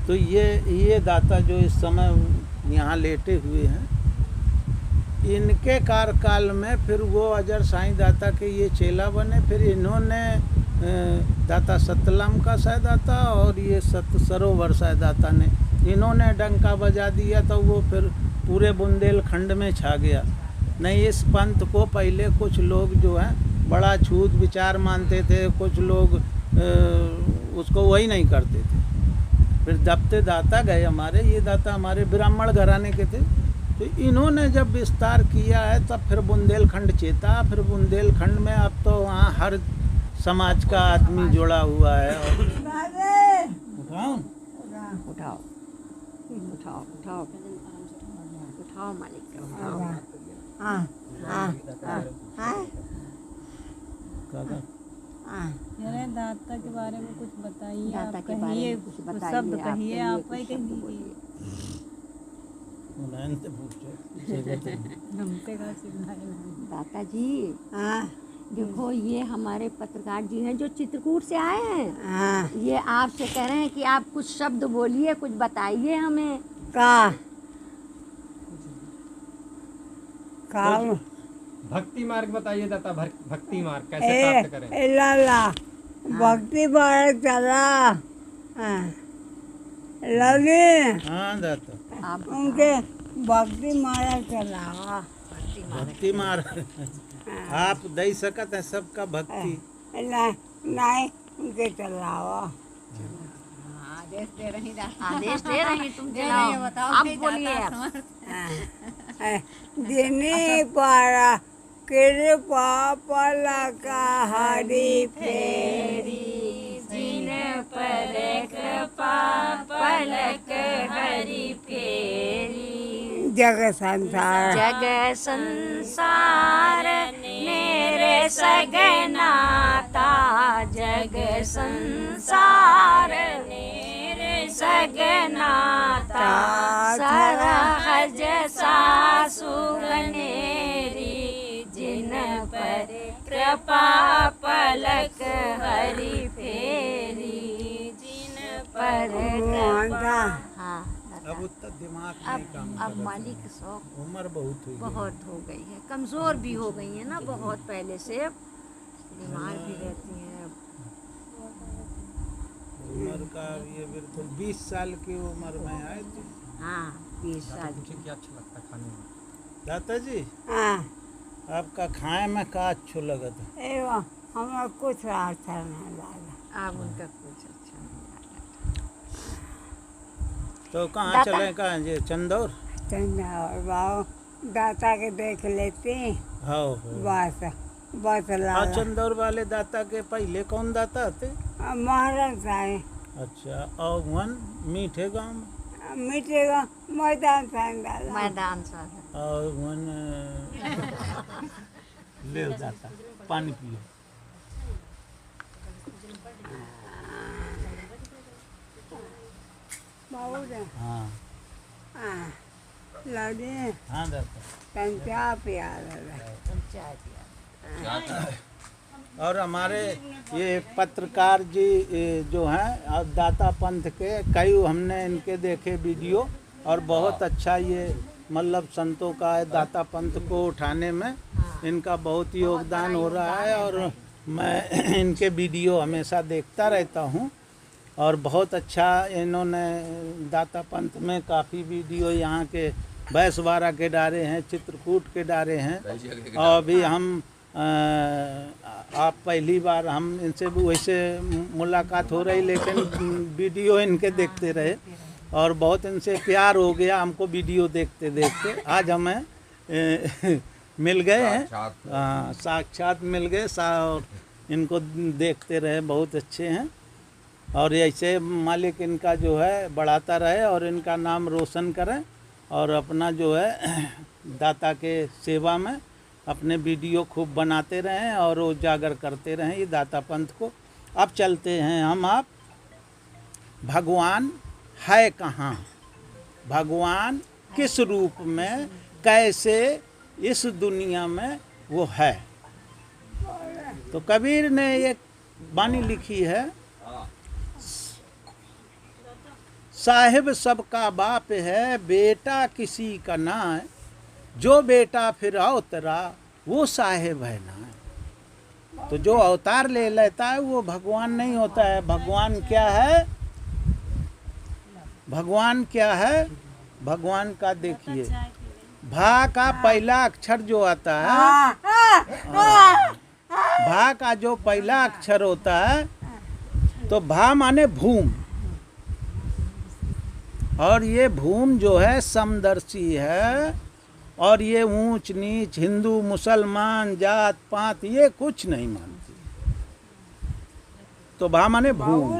तो ये दाता जो इस समय यहाँ लेटे हुए हैं, इनके कार्यकाल में फिर वो अजर साईं दाता के ये चेला बने। फिर इन्होंने दाता सतलाम का शायद दाता और ये सत सरोवर शायद दाता ने इन्होंने डंका बजा दिया, तो वो फिर पूरे बुंदेलखंड में छा गया। नहीं, इस पंथ को पहले कुछ लोग जो है बड़ा छूत विचार मानते थे, कुछ लोग उसको वही नहीं करते थे। फिर दबते दाता गए हमारे, ये दाता हमारे ब्राह्मण घराने के थे, तो इन्होंने जब विस्तार किया है तब फिर बुंदेलखंड चेता। फिर बुंदेलखंड में अब तो वहाँ हर समाज का आदमी जुड़ा हुआ है। और उठाओ उठाओ उठाओ उठाओ उठाओ मालिक उठाओ। अरे दाता के बारे में कुछ बताइए। दाता आप के बारे कहिए, में कुछ कुछ बताइए, शब्द आप कहिए, कहिए, आप कुछ ही शब्द कहिए। बोलिए। हम पे का सिखाए दाता जी, देखो ये हमारे पत्रकार जी हैं जो चित्रकूट से आए हैं। ये आपसे कह रहे हैं कि आप कुछ शब्द बोलिए, कुछ बताइए हमें। भक्ति मार्ग बताइए दाता, भक्ति मार्ग कैसे प्राप्त करें? लाला भक्ति मार्ग चला लगे। हाँ दाता, आप उनके भक्ति मार्ग चला। भक्ति मार्ग आप दे सकत है सबका भक्ति। नहीं उनके चलावा। आदेश दे रही तुम चलाओ, बताओ आप बोलिए। जिन्हें पारा कृपा पलक हरि फेरी, जिन पर कृपा पलक हरि फेरी, जग संसार मेरे सगनाता, जग संसार मेरे सगनाता, सरहज सासु गनेरी, जिन पर कृपा पलक हरि फेरी, जिन पर कृपा। हाँ, अब उतना दिमाग नहीं काम अब करता। मालिक शौक उम्र बहुत हुई है। बहुत हो गई है, कमज़ोर भी हो गई है ना बहुत पहले से, बीमार भी रहती हैं। उम्र का ये बिल्कुल 20 साल की उम्र में आए थे। हाँ 20 साल की। मुझे क्या अच्छा लगता है खाने में? दाता जी, आपका खाए में का अच्छो लगा था? एवं हमें कुछ अच्छा नहीं लगा। अब उनका कुछ अच्छा नहीं लगा। तो कहाँ दाता? चले, कहाँ ये चंदौर? चंदा और बाबू दाता के देख लेते हाँ बस बस हाँ, लाला। चंदौर वाले दाता के पहले कौन दाता थे? महाराज साहेब अच्छा, और वन मीठे गाँव में? मिटेगा मैदान साहब डाला। मैदान साहब और वन ले दाता पानी पियो। बाबू ने हाँ लगे हाँ दाता। कंचा प्यार चाय पिया। और हमारे ये पत्रकार जी जो हैं और दाता पंथ के कई हमने इनके देखे वीडियो, और बहुत अच्छा ये मतलब संतों का है, दाता पंथ को उठाने में इनका बहुत योगदान हो रहा है। और मैं इनके वीडियो हमेशा देखता रहता हूँ, और बहुत अच्छा इन्होंने दाता पंथ में काफ़ी वीडियो यहाँ के बैसवाड़ा के डाले हैं, चित्रकूट के डाले हैं। और अभी हम आप पहली बार हम इनसे भी वैसे मुलाकात हो रही, लेकिन वीडियो इनके देखते रहे और बहुत इनसे प्यार हो गया हमको वीडियो देखते देखते। आज हमें मिल गए हैं, साक्षात मिल गए और इनको देखते रहे, बहुत अच्छे हैं। और ऐसे मालिक इनका जो है बढ़ाता रहे और इनका नाम रोशन करें, और अपना जो है दाता के सेवा में अपने वीडियो खूब बनाते रहें और उजागर करते रहें ये दाता पंथ को। अब चलते हैं हम आप, भगवान है कहाँ, भगवान किस रूप में, कैसे इस दुनिया में वो है। तो कबीर ने एक वाणी लिखी है, साहिब सबका बाप है, बेटा किसी का ना है, जो बेटा फिर अवतरा वो साहिब है ना। तो जो अवतार ले लेता है वो भगवान नहीं होता है। भगवान क्या है? भगवान क्या है? भगवान का देखिए, भा का पहला अक्षर जो आता है, भा का जो पहला अक्षर होता है, तो भा माने भूम, और ये भूम जो है समदर्शी है, और ये ऊंच नीच हिंदू मुसलमान जात पात ये कुछ नहीं मानती। तो भा माने भूम,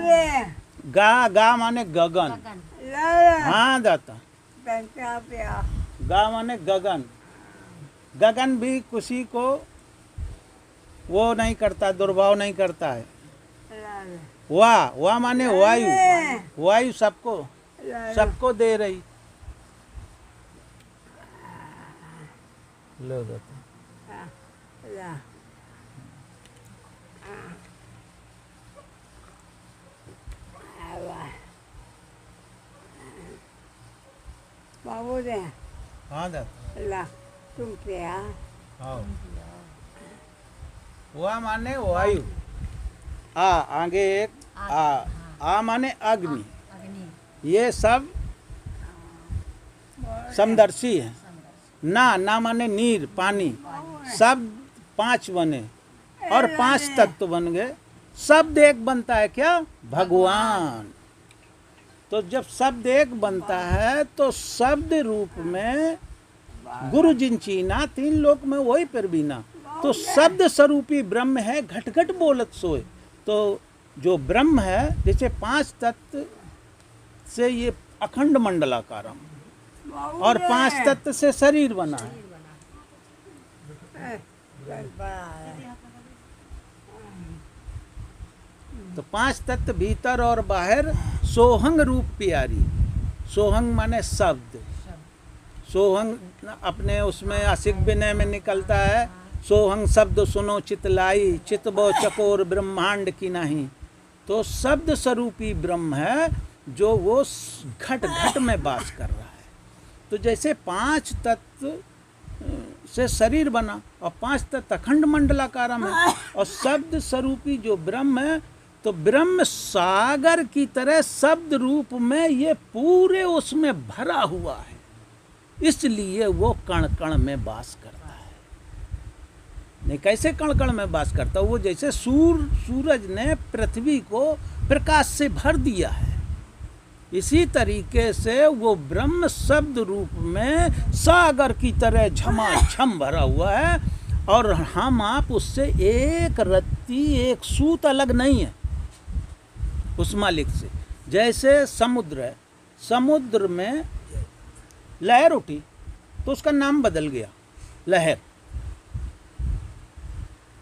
गा माने गगन। हाँ दाता, गा माने गगन। गगन भी किसी को वो नहीं करता, दुर्भाव नहीं करता है। वाह माने वायु, वायु सबको दे रही। लो दाता, बाबू दे। हाँ दाता, ला तुम क्या? हाँ, वा माने वायु, आगे एक आ माने अग्नि। ये सब समदर्शी है। ना माने नीर पानी, सब 5 बने और 5 तत्व बन गए। शब्द एक बनता है क्या? भगवान। तो जब शब्द एक बनता है तो शब्द रूप में गुरु जिनचीना 3 लोक में वही पर बीना। तो शब्द स्वरूपी ब्रह्म है, घट घट बोलत सोए। तो जो ब्रह्म है, जैसे 5 तत्व से ये अखंड मंडलाकारम, और 5 तत्व से शरीर बना है। तो 5 तत्व भीतर और बाहर सोहंग रूप प्यारी। सोहंग माने शब्द। सोहंग अपने उसमें आशिक विनय में निकलता है, सोहंग शब्द सुनो चितलाई, चितबो चकोर ब्रह्मांड की नहीं। तो शब्द स्वरूपी ब्रह्म है जो वो घट घट में वास कर रहा है। तो जैसे 5 तत्व से शरीर बना और 5 तत्व अखंड मंडलाकारम है, और शब्द स्वरूपी जो ब्रह्म है, तो ब्रह्म सागर की तरह शब्द रूप में ये पूरे उसमें भरा हुआ है, इसलिए वो कण कण में वास करता है। नहीं, कैसे कण कण में वास करता है? वो जैसे सूरज ने पृथ्वी को प्रकाश से भर दिया है, इसी तरीके से वो ब्रह्म शब्द रूप में सागर की तरह झमाझम भरा हुआ है, और हम आप उससे एक रत्ती एक सूत अलग नहीं है उस मालिक से। जैसे समुद्र है, समुद्र में लहर उठी तो उसका नाम बदल गया लहर।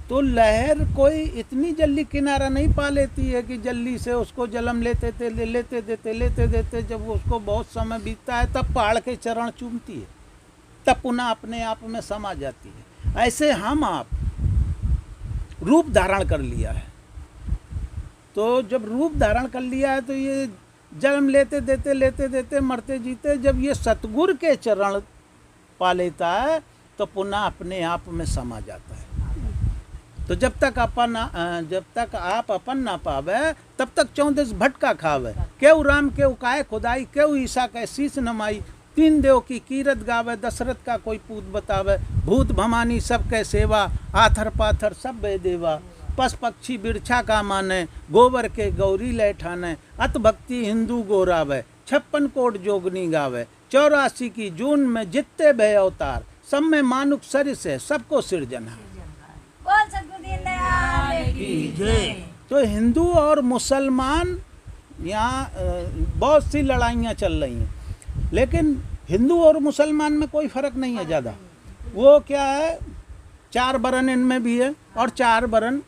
तो लहर कोई इतनी जल्दी किनारा नहीं पा लेती है कि जल्दी से उसको जलम लेते देते जब उसको बहुत समय बीतता है तब पहाड़ के चरण चूमती है, तब पुनः अपने आप में समा जाती है। ऐसे हम आप रूप धारण कर लिया है। तो जब रूप धारण कर लिया है तो ये जन्म लेते देते मरते जीते, जब ये सतगुरु के चरण पा लेता है तो पुनः अपने आप में समा जाता है। तो जब तक आप अपन ना पावे तब तक 34 भटका खावे। केहू राम केहू काहे खुदाई, केहू ईसा के शीश नमाई। 3 देव की कीरत गावे, दशरथ का कोई पूत बतावे। भूत भमानी सबके सेवा, आथर पाथर सब वे देवा। पस पक्षी बिरछा का माने, गोबर के गौरी ले ठाने। अत भक्ति हिंदू गोरावे, 56 कोट जोगनी गावे। 84 की जून में जितने भय अवतार, सब में मानुक सरिस है, सबको सिरजना। तो हिंदू और मुसलमान यहाँ बहुत सी लड़ाइयाँ चल रही हैं, लेकिन हिंदू और मुसलमान में कोई फ़र्क नहीं है ज़्यादा। वो क्या है, 4 वर्ण इनमें भी है और 4 वर्ण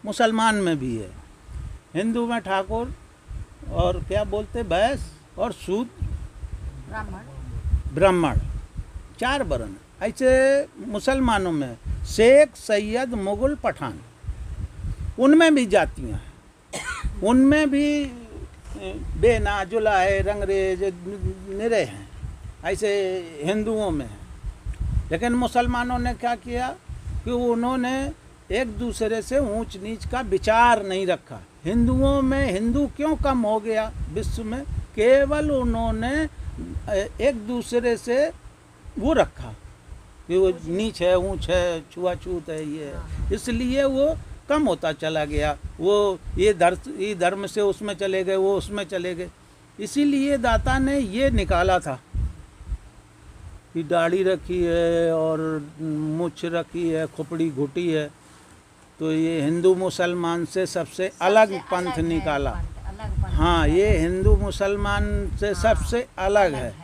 मुसलमान में भी है। हिंदू में ठाकुर और क्या बोलते वैश्य और शूद्र ब्राह्मण, 4 वर्ण। ऐसे मुसलमानों में शेख सैयद मुगल पठान, उनमें भी जातियाँ हैं, उनमें भी बेनाजुला है, रंगरेज निरे हैं, ऐसे हिंदुओं में है। लेकिन मुसलमानों ने क्या किया कि उन्होंने एक दूसरे से ऊंच नीच का विचार नहीं रखा। हिंदुओं में हिंदू क्यों कम हो गया विश्व में? केवल उन्होंने एक दूसरे से वो रखा कि वो नीच है, ऊंच है, छुआछूत है, ये है। इसलिए वो कम होता चला गया। वो ये धर्म से उसमें चले गए, वो उसमें चले गए। इसीलिए दाता ने ये निकाला था कि दाढ़ी रखी है और मूछ रखी है, खोपड़ी घुटी है, तो ये हिंदू मुसलमान से सबसे अलग पंथ निकाला। हाँ, ये हिंदू मुसलमान से सबसे अलग है।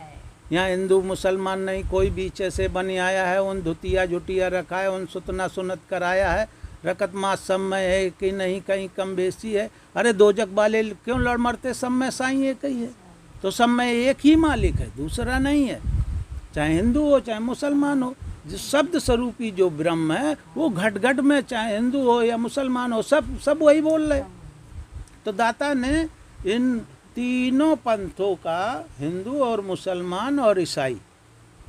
यहाँ हिंदू मुसलमान नहीं, कोई बीचे से बन आया है, उन धुतिया झुटिया रखा है, उन सुतना सुनत कराया है, रकत मास सब में है कि नहीं, कहीं कम बेसी है। अरे दोजक वाले क्यों लड़ मरते? सब में साईं एक ही है, तो सब में एक ही मालिक है, दूसरा नहीं है। चाहे हिंदू हो चाहे मुसलमान हो, जो शब्द स्वरूपी जो ब्रह्म है वो घट घट में, चाहे हिंदू हो या मुसलमान हो, सब वही बोल रहे। तो दाता ने इन तीनों पंथों का, हिंदू और मुसलमान और ईसाई,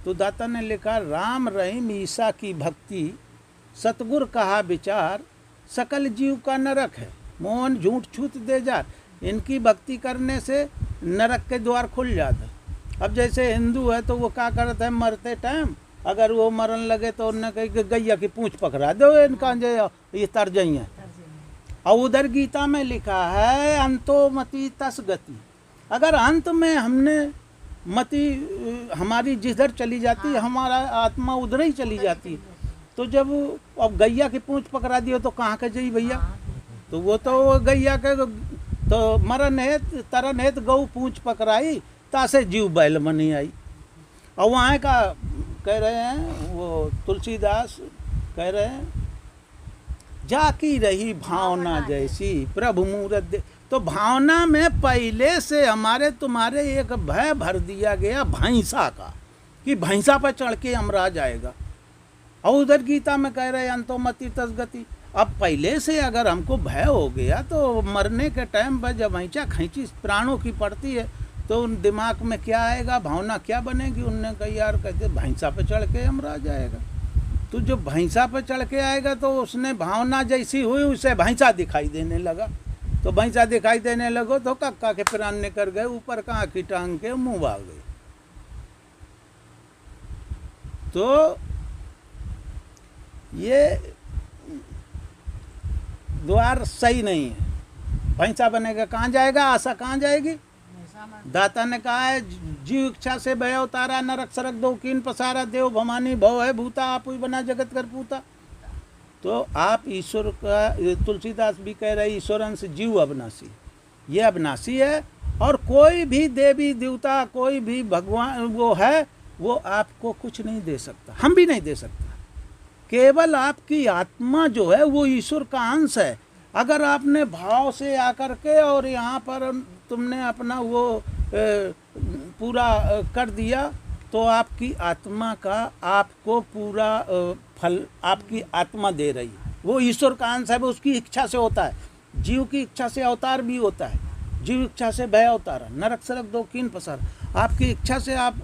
तो दाता ने लिखा राम रहीम ईसा की भक्ति, सतगुर कहा विचार, सकल जीव का नरक है, मोहन झूठ छूत दे जार। इनकी भक्ति करने से नरक के द्वार खुल जाते। अब जैसे हिंदू है तो वो क्या करते हैं, मरते टाइम अगर वो मरन लगे तो उन्होंने कही कि गैया की पूंछ पकड़ा दो इनका, ये तर जाइए। और उधर गीता में लिखा है अंतो मति तस गति। अगर अंत में हमने मति हमारी जिधर चली जाती है, हमारा आत्मा उधर ही चली जाती है। तो जब अब गैया की पूंछ पकड़ा दियो तो कहाँ के जाई भैया? तो वो तो गैया के तो मरन है, तरन है, तो गौ पूंछ पकड़ाई, तासे जीव बैल बनी आई। और वहाँ का कह रहे हैं वो तुलसीदास कह रहे हैं, जाकी रही भावना जैसी प्रभु मूरत। तो भावना में पहले से हमारे तुम्हारे एक भय भर दिया गया भैंसा का, कि भैंसा पर चढ़ के अमरा जाएगा। और उधर गीता में कह रहे अंतोमति तसगति। अब पहले से अगर हमको भय हो गया तो मरने के टाइम पर जब भैंसा खींची प्राणों की पड़ती है तो उन दिमाग में क्या आएगा, भावना क्या बनेगी? उनने कहा यार कहते भैंसा पे चढ़ के अमरा जाएगा। तो जो भैंसा पे चढ़ के आएगा तो उसने भावना जैसी हुई उसे भैंसा दिखाई देने लगा। तो भैंसा दिखाई देने लगो तो कक्का के प्राण निकल गए, ऊपर का आँखी टांग के मुँह भाग गई। तो ये द्वार सही नहीं है। भैंसा बनेगा कहाँ जाएगा, आशा कहाँ जाएगी? दाता ने कहा है जीव इच्छा से भय उतारा, नरक सरक दो कीन पसारा, देव भवानी भव है भूता, आप ही बना जगत कर पूता। तो आप ईश्वर का, तुलसीदास भी कह रहे ईश्वर अंश जीव अविनाशी, ये अविनाशी है। और कोई भी देवी देवता, कोई भी भगवान वो है, वो आपको कुछ नहीं दे सकता, हम भी नहीं दे सकता। केवल आपकी आत्मा जो है वो ईश्वर का अंश है। अगर आपने भाव से आकर के और यहाँ पर तुमने अपना वो पूरा कर दिया तो आपकी आत्मा का आपको पूरा फल आपकी आत्मा दे रही है। वो ईश्वर का अंश है, वो उसकी इच्छा से होता है। जीव की इच्छा से अवतार भी होता है, जीव इच्छा से भय अवतार, नरक सरक दो कीन पसार। आपकी इच्छा से आप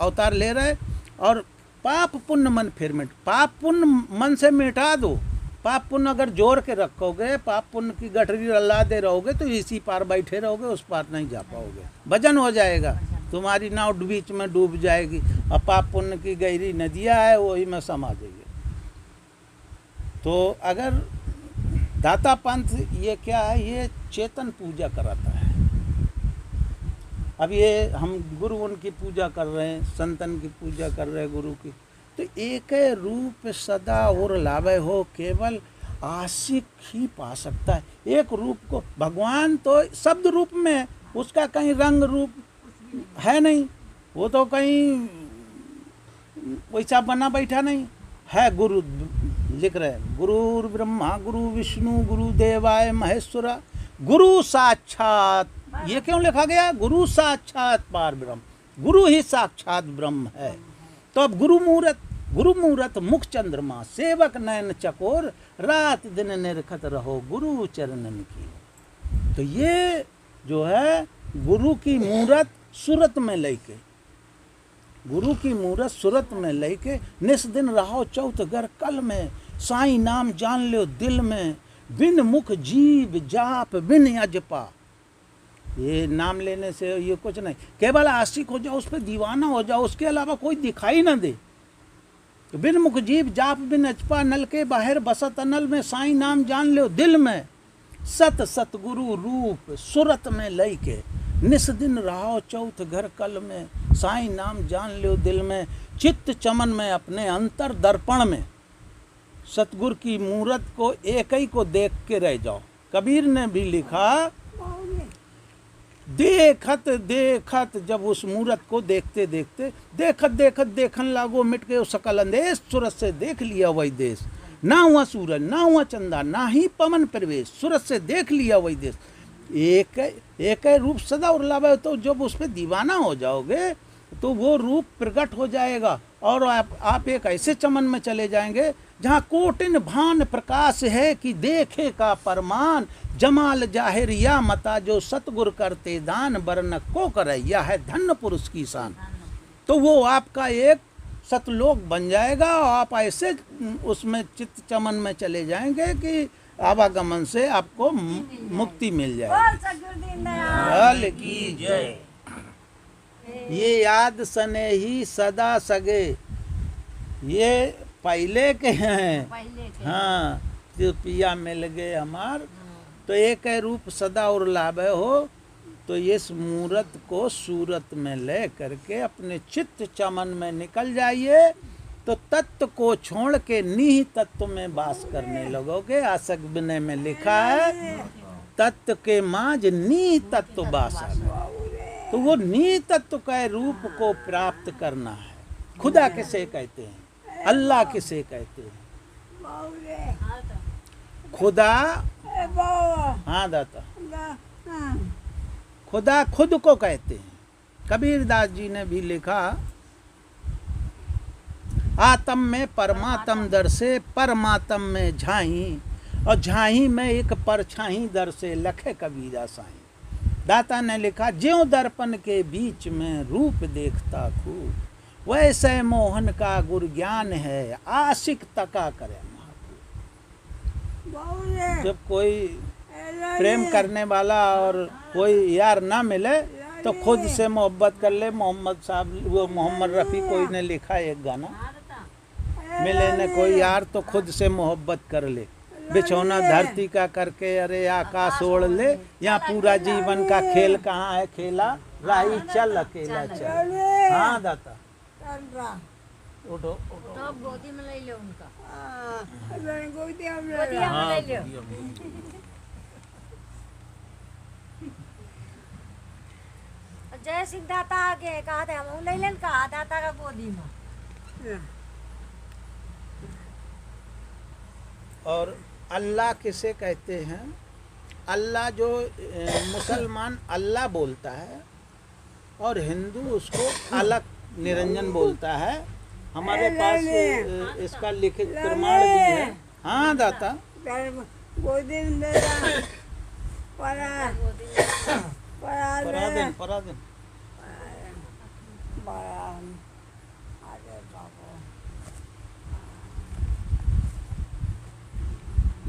अवतार ले रहे। और पाप पुण्य मन फिर मिट, पाप पुण्य मन से मिटा दो। पाप पुण्य अगर जोड़ के रखोगे, पाप पुण्य की गठरी रलाते रहोगे तो इसी पार बैठे रहोगे, उस पार नहीं जा पाओगे। भजन हो जाएगा, तुम्हारी नाव बीच में डूब जाएगी। और पाप पुण्य की गहरी नदियाँ है वही में समा जाइए। तो अगर दाता पंथ ये क्या है, ये चेतन पूजा कराता है। अब ये हम गुरु उनकी पूजा कर रहे हैं, संतन की पूजा कर रहे हैं गुरु की। तो एक रूप सदा और लावे हो, केवल आशिक ही पा सकता है एक रूप को। भगवान तो शब्द रूप में, उसका कहीं रंग रूप है नहीं, वो तो कहीं वैसा बना बैठा नहीं है। गुरु लिख रहे हैं, गुरु ब्रह्मा गुरु विष्णु गुरु देवाय महेश्वरा गुरु साक्षात। ये क्यों लिखा गया? गुरु साक्षात पार ब्रह्म, गुरु ही साक्षात ब्रह्म है। तो अब गुरु मूरत मुख चंद्रमा, सेवक नयन चकोर, रात दिन निरखत रहो गुरु चरणन की। तो ये जो है गुरु की मूरत सूरत में लेके, गुरु की मूरत सूरत में लेके, निस दिन रहो चौथ घर कल में, साईं नाम जान लो दिल में, बिन मुख जीव जाप बिन अजपा। ये नाम लेने से ये कुछ नहीं, केवल आशिक हो जाओ, उस पर दीवाना हो जाओ, उसके अलावा कोई दिखाई ना दे। तो बिन मुख जीव जाप बिन अजपा, नल के बाहर बसत अनल में, साईं नाम जान लो दिल में, सत सतगुरु रूप सूरत में लई के, निस दिन रहो चौथ घर कल में, साईं नाम जान लो दिल में, चित्त चमन में अपने अंतर दर्पण में, सतगुरु की मूरत को एक ही को देख के रह जाओ। कबीर ने भी लिखा, देखत देखत, जब उस मूरत को देखते देखते, देखत देखत देखन लागो मिट गए सकल अंदेश, सूरत से देख लिया वही देश, ना हुआ सूरज ना हुआ चंदा ना ही पवन प्रवेश, सूरत से देख लिया वही देश। एक रूप सदा और लाभ, तो जब उस पर दीवाना हो जाओगे तो वो रूप प्रकट हो जाएगा और आप एक ऐसे चमन में चले जाएंगे जहाँ कोटिन भान प्रकाश है कि देखे का परमान, जमाल जाहिर या मता जो सतगुर करते दान, बरन को करे यह है धन्य पुरुष की शान। तो वो आपका एक सतलोक बन जाएगा और आप ऐसे उसमें चित्त चमन में चले जाएंगे कि आवागमन से आपको मुक्ति मिल जाएगी। की जय। ये याद सने ही सदा सगे, ये पहले के हैं, हाँ, जो पिया मिल गए हमार, तो एक रूप सदा और लाभे हो। तो इस मूरत को सूरत में ले करके अपने चित्त चमन में निकल जाइए, तो तत्व को छोड़ के निह तत्व में वास करने लगोगे। आसक विनय में लिखा है, तत्व के माज निह तत्व वासा। तो वो निह तत्व का रूप को प्राप्त करना है। खुदा किसे कहते हैं? अल्लाह किसे कहते हैं? खुदा, हाँ दाता, खुदा खुद को कहते हैं। कबीरदास जी ने भी लिखा, आत्म में परमात्म दर्शे, परमात्म में झाई, और झाई में एक परछाई दर्शे, लखे कबीरा साईं। दाता ने लिखा, ज्यों दर्पण के बीच में रूप देखता खूब, वैसे मोहन का गुर ज्ञान है, आशिक तका करे महाप्रभु। जब कोई प्रेम करने वाला और कोई यार ना मिले तो खुद से मोहब्बत कर ले। मोहम्मद साहब, वो मोहम्मद रफ़ी कोई ने लिखा एक गाना, मिले न कोई यार तो खुद से मोहब्बत कर ले, बिछौना धरती का करके अरे आकाश ओढ़ ले, यहाँ पूरा जीवन का खेल कहाँ है खेला, राही चल अकेला चल। हाँ दाता, उठो उठो, गोदी में ले लो उनका, गोदी में ले लो। जय सिंह दाता आगे कहा था, हम ले लेन कहा दाता का गोदी में। और अल्लाह किसे कहते हैं? अल्लाह जो मुसलमान अल्लाह बोलता है और हिंदू उसको अलग निरंजन बोलता है। हमारे पास इसका लिखित प्रमाण भी है। हाँ दाता, गोदी में पराधीन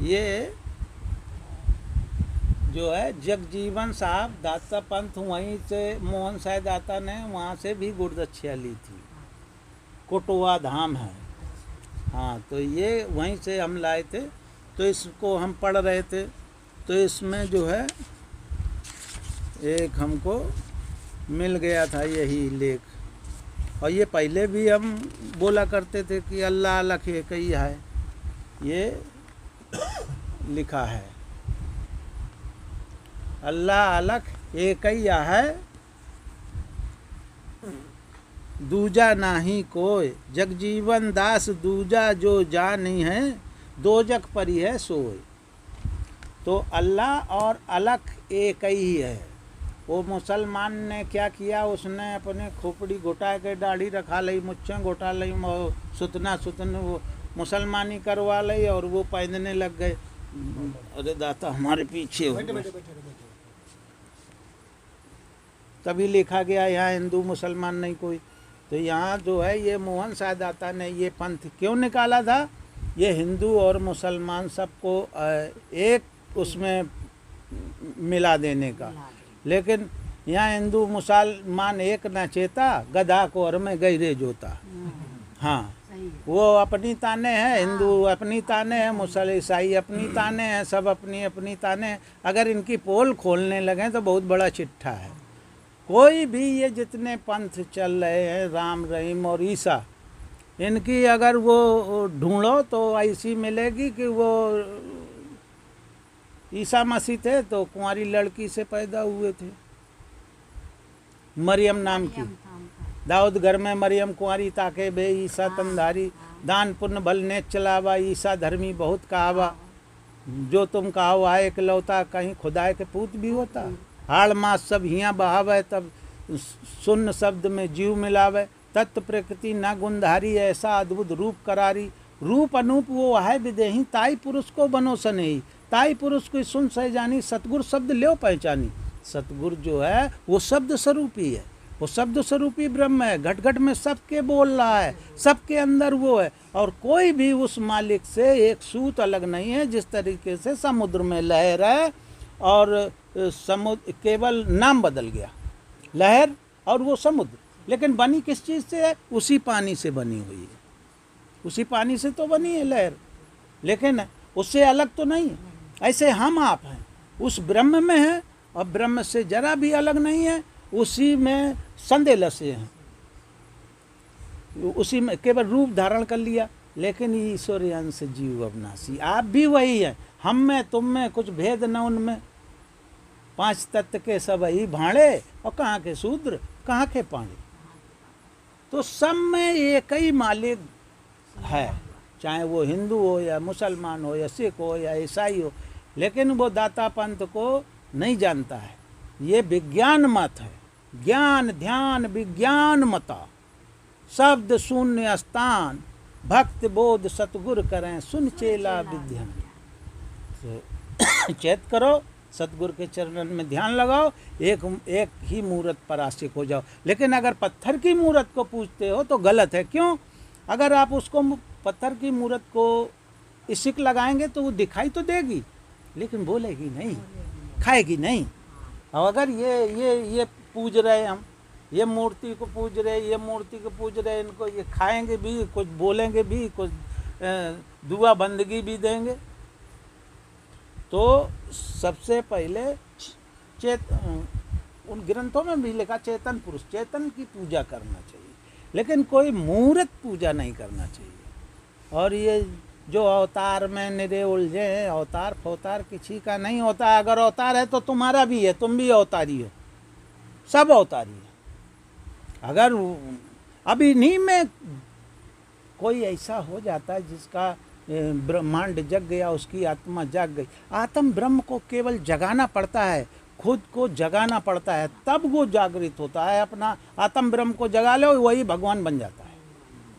ये जो है जगजीवन साहब दाता पंथ वहीं से, मोहन साय दाता ने वहाँ से भी गुरदक्षिया ली थी, कोटवा धाम है। हाँ, तो ये वहीं से हम लाए थे। तो इसको हम पढ़ रहे थे, तो इसमें जो है एक हमको मिल गया था यही लेख, और ये पहले भी हम बोला करते थे कि अल्लाह अलग एक ही है, ये लिखा है अल्लाह अलग एक ही है, दूजा नाही कोय, जगजीवन दास दूजा जो जानी है, दो जग परी है सोय। तो अल्लाह और अलग एक ही है। वो मुसलमान ने क्या किया, उसने अपने खोपड़ी घुटा के दाढ़ी रखा ली, मुच्छें घुटा ली, सुतना वो मुसलमानी करवा ली और वो पहनने लग गए। अरे दाता हमारे पीछे हो। तभी लिखा गया यहाँ हिंदू मुसलमान नहीं कोई। तो यहाँ जो है ये मोहन शाह दाता ने ये पंथ क्यों निकाला था, ये हिंदू और मुसलमान सबको एक उसमें मिला देने का। लेकिन यहाँ हिंदू मुसलमान एक न चेता, गधा को और में गहरे जोता। हाँ, वो अपनी ताने हैं, हिंदू अपनी ताने हैं, मुसल ईसाई अपनी ताने हैं, सब अपनी अपनी ताने हैं। अगर इनकी पोल खोलने लगें तो बहुत बड़ा चिट्ठा है। कोई भी ये जितने पंथ चल रहे हैं, राम रहीम और ईसा, इनकी अगर वो ढूंढो तो ऐसी मिलेगी कि वो ईसा मसीह थे तो कुंवारी लड़की से पैदा हुए थे, मरियम नाम की। दाऊद घर में मरियम कुंवारी ताके बे, ईसा तंधारी, दान पुण्य भल ने चलावा, ईसा धर्मी बहुत कहावा, जो तुम कहो आए इकलौता, कहीं खुदाए के पूत भी होता। हाड़ मास सब हियाँ बहावे, तब सुन्न शब्द में जीव मिलावे, तत्व प्रकृति न गुणधारी, ऐसा अद्भुत रूप करारी, रूप अनूप वो है विदेही, ताई पुरुष को बनो सनेही, ताई पुरुष को सुन सह जानी, सतगुर शब्द ल्यो पहचानी। सतगुर जो है वो शब्द स्वरूपी है, वो शब्द स्वरूपी ब्रह्म है, घट घट में सबके बोल रहा है, सबके अंदर वो है। और कोई भी उस मालिक से एक सूत अलग नहीं है। जिस तरीके से समुद्र में लहर है और समुद्र केवल नाम बदल गया, लहर और वो समुद्र, लेकिन बनी किस चीज़ से है, उसी पानी से बनी हुई है, उसी पानी से तो बनी है लहर, लेकिन उससे अलग तो नहीं है। ऐसे हम आप हैं, उस ब्रह्म में हैं और ब्रह्म से जरा भी अलग नहीं है, उसी में संदेह से हैं, उसी में केवल रूप धारण कर लिया। लेकिन ईश्वरी अंश जीव अविनाशी, आप भी वही हैं, हम में तुम में कुछ भेद न उनमें। पांच तत्व के सब ही भाड़े, और कहाँ के शूद्र कहाँ के पांडे। तो सब में एक ही मालिक है, चाहे वो हिंदू हो या मुसलमान हो या सिख हो या ईसाई हो। लेकिन वो दाता पंथ को नहीं जानता है। ये विज्ञान मत है, ज्ञान ध्यान विज्ञान मता, शब्द शून्य स्थान, भक्त बोध सतगुर करें, सुन चेला विद्यान। चेत करो, सतगुरु के चरणन में ध्यान लगाओ, एक ही मूर्त पर आशिक हो जाओ। लेकिन अगर पत्थर की मूर्त को पूजते हो तो गलत है। क्यों? अगर आप उसको पत्थर की मूर्त को इशिक लगाएंगे तो वो दिखाई तो देगी, लेकिन बोलेगी नहीं, खाएगी नहीं। और अगर ये पूज रहे, हम ये मूर्ति को पूज रहे, ये मूर्ति को पूज रहे, इनको ये खाएंगे भी, कुछ बोलेंगे भी, कुछ दुआ बंदगी भी देंगे। तो सबसे पहले उन ग्रंथों में भी लिखा चेतन पुरुष, चेतन की पूजा करना चाहिए, लेकिन कोई मूर्त पूजा नहीं करना चाहिए। और ये जो अवतार में निरे उलझे हैं, अवतार फवतार किसी का नहीं होता। अगर अवतार है तो तुम्हारा भी है, तुम भी अवतारी हो, सब अवतारी है। अगर अब इन्हीं में कोई ऐसा हो जाता है जिसका ब्रह्मांड जग गया, उसकी आत्मा जाग गई। आत्म ब्रह्म को केवल जगाना पड़ता है, खुद को जगाना पड़ता है, तब वो जागृत होता है। अपना आत्म ब्रह्म को जगा लो, वही भगवान बन जाता है।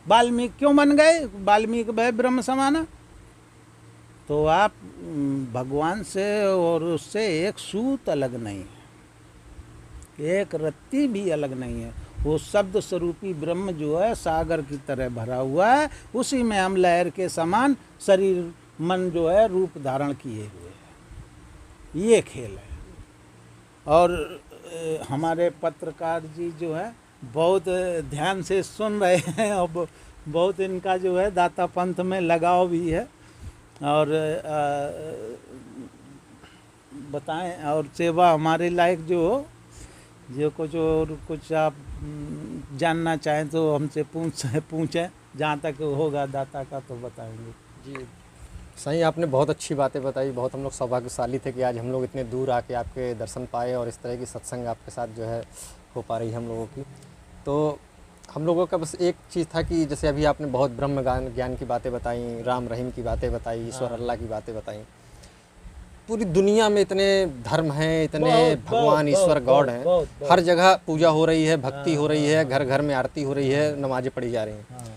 वाल्मीकि क्यों बन गए? वाल्मीकि वह ब्रह्म समाना। तो आप भगवान से और उससे एक सूत अलग नहीं है, एक रत्ती भी अलग नहीं है। वो शब्द स्वरूपी ब्रह्म जो है सागर की तरह भरा हुआ है, उसी में हम लहर के समान शरीर मन जो है रूप धारण किए हुए हैं। ये खेल है। और हमारे पत्रकार जी जो है बहुत ध्यान से सुन रहे हैं और बहुत इनका जो है दाता पंथ में लगाव भी है। और बताएं, और सेवा हमारे लायक जो हो, जो कुछ और कुछ आप जानना चाहें तो हमसे पूछें, जहाँ तक होगा दाता का तो बताएंगे। जी सही, आपने बहुत अच्छी बातें बताई। बहुत हम लोग सौभाग्यशाली थे कि आज हम लोग इतने दूर आके आपके दर्शन पाए और इस तरह की सत्संग आपके साथ जो है हो पा रही है हम लोगों की। तो हम लोगों का बस एक चीज़ था कि जैसे अभी आपने बहुत ब्रह्म ज्ञान की बातें बताई, राम रहीम की बातें बताई, ईश्वर अल्लाह की बातें बताई। पूरी दुनिया में इतने धर्म हैं, इतने भगवान ईश्वर गॉड हैं, हर जगह पूजा हो रही है, भक्ति हो रही है, घर घर में आरती हो रही है, नमाजें पढ़ी जा रही हैं।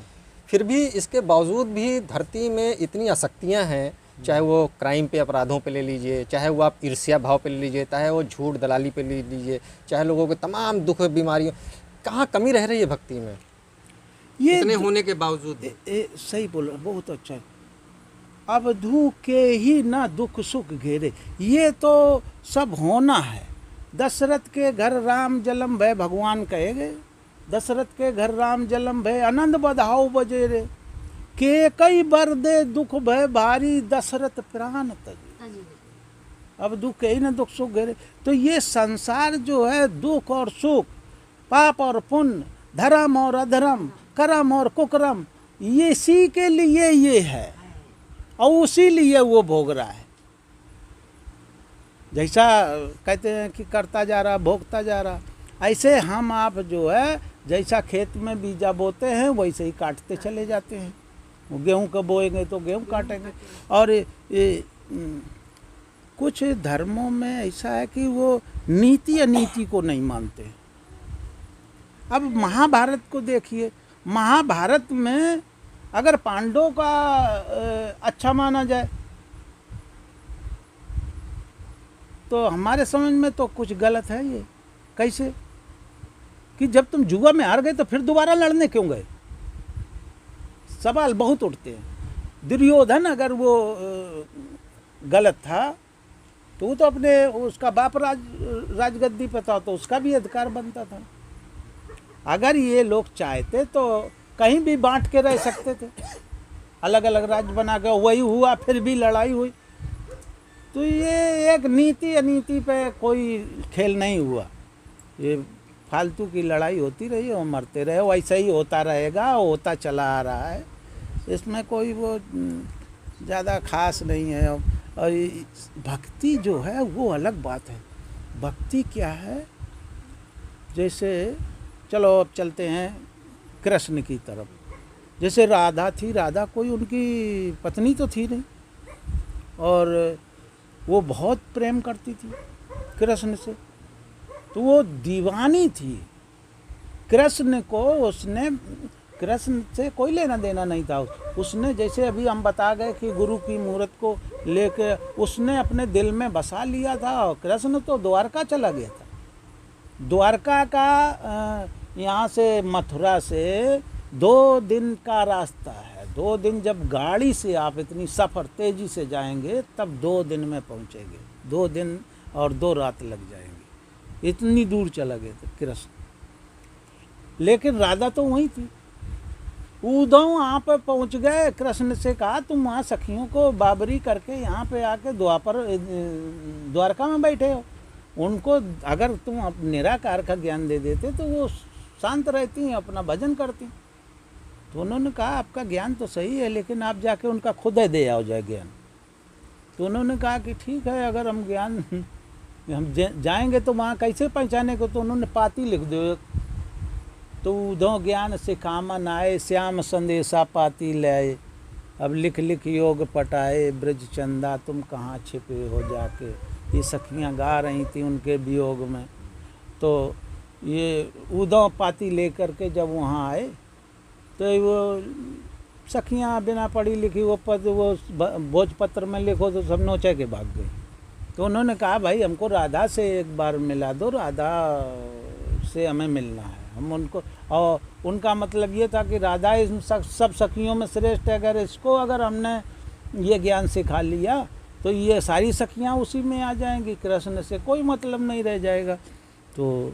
फिर भी इसके बावजूद भी धरती में इतनी आसक्तियां हैं चाहे वो क्राइम पे, अपराधों पे ले लीजिए, चाहे वो आप ईर्ष्या भाव पे ले लीजिए, चाहे वो झूठ दलाली पे ले लीजिए, चाहे लोगों के तमाम दुख बीमारियों, कहाँ कमी रह रही है भक्ति में ये इतने होने के बावजूद? सही बोल, बहुत अच्छा है। अब धू के ही ना दुख सुख घेरे, ये तो सब होना है। दशरथ के घर राम जलम भय, भगवान कहे गए, दशरथ के घर राम जलम भय, आनंद बधाओ बजेरे, के कई बर दे दुख भय भारी, दशरथ प्राण तजे। अब दुख ही ना दुख सुख घेरे। तो ये संसार जो है, दुख और सुख, पाप और पुण्य, धर्म और अधर्म, कर्म और कुकर्म, ये इसी के लिए ये है और उसी लिए वो भोग रहा है। जैसा कहते हैं कि करता जा रहा भोगता जा रहा, ऐसे हम आप जो है जैसा खेत में बीजा बोते हैं वैसे ही काटते चले जाते हैं। वो गेहूं का बोएंगे तो गेहूं काटेंगे। और कुछ धर्मों में ऐसा है कि वो नीति अनीति को नहीं मानते। अब महाभारत को देखिए, महाभारत में अगर पांडवों का अच्छा माना जाए तो हमारे समझ में तो कुछ गलत है। ये कैसे कि जब तुम जुआ में हार गए तो फिर दोबारा लड़ने क्यों गए? सवाल बहुत उठते हैं। दुर्योधन अगर वो गलत था तो वो तो अपने उसका बाप राजगद्दी पे था तो उसका भी अधिकार बनता था। अगर ये लोग चाहते तो कहीं भी बांट के रह सकते थे, अलग अलग राज्य बना के। वही हुआ, फिर भी लड़ाई हुई। तो ये एक नीति अनीति पे कोई खेल नहीं हुआ। ये फालतू की लड़ाई होती रही और मरते रहे, वैसा ही होता रहेगा, होता चला आ रहा है। इसमें कोई वो ज़्यादा खास नहीं है। और भक्ति जो है वो अलग बात है। भक्ति क्या है, जैसे चलो अब चलते हैं कृष्ण की तरफ। जैसे राधा थी, राधा कोई उनकी पत्नी तो थी नहीं, और वो बहुत प्रेम करती थी कृष्ण से, तो वो दीवानी थी कृष्ण को। उसने कृष्ण से कोई लेना देना नहीं था। उसने जैसे अभी हम बता गए कि गुरु की मूर्त को लेके उसने अपने दिल में बसा लिया था। और कृष्ण तो द्वारका चला गया था। द्वारका का यहाँ से मथुरा से 2 दिन का रास्ता है। 2 दिन जब गाड़ी से आप इतनी सफ़र तेज़ी से जाएंगे तब 2 दिन में पहुँचेंगे। 2 दिन और 2 रात लग जाएंगे, इतनी दूर चला गए थे कृष्ण। लेकिन राधा तो वहीं थी। उद्धव वहाँ पर पहुँच गए। कृष्ण से कहा तुम वहाँ सखियों को बाबरी करके यहाँ पे आके द्वारका में बैठे हो। उनको अगर तुम निराकार का ज्ञान दे देते तो वो शांत रहती हैं, अपना भजन करती। तो उन्होंने कहा आपका ज्ञान तो सही है, लेकिन आप जाके उनका खुद ही दे आओ जाए ज्ञान। तो उन्होंने कहा कि ठीक है, अगर हम ज्ञान हम जाएंगे तो वहाँ कैसे पहचाने को। तो उन्होंने पाती लिख दो। तो उद्धव ज्ञान से कामन आए, श्याम संदेशा पाती लाए। अब लिख लिख योग पटाए, ब्रज चंदा तुम कहाँ छिपे हो जाके। ये सखियाँ गा रही थी उनके वियोग में। तो ये उद्धव पाती लेकर के जब वहाँ आए तो वो सखियाँ बिना पढ़ी लिखी वो भोजपत्र में लिखो तो सब नोचे के भाग गई। तो उन्होंने कहा भाई हमको राधा से एक बार मिला दो, राधा से हमें मिलना है। हम उनको, और उनका मतलब ये था कि राधा इन सब सखियों में श्रेष्ठ है। अगर इसको अगर हमने ये ज्ञान सिखा लिया तो ये सारी सखियाँ उसी में आ जाएंगी, कृष्ण से कोई मतलब नहीं रह जाएगा। तो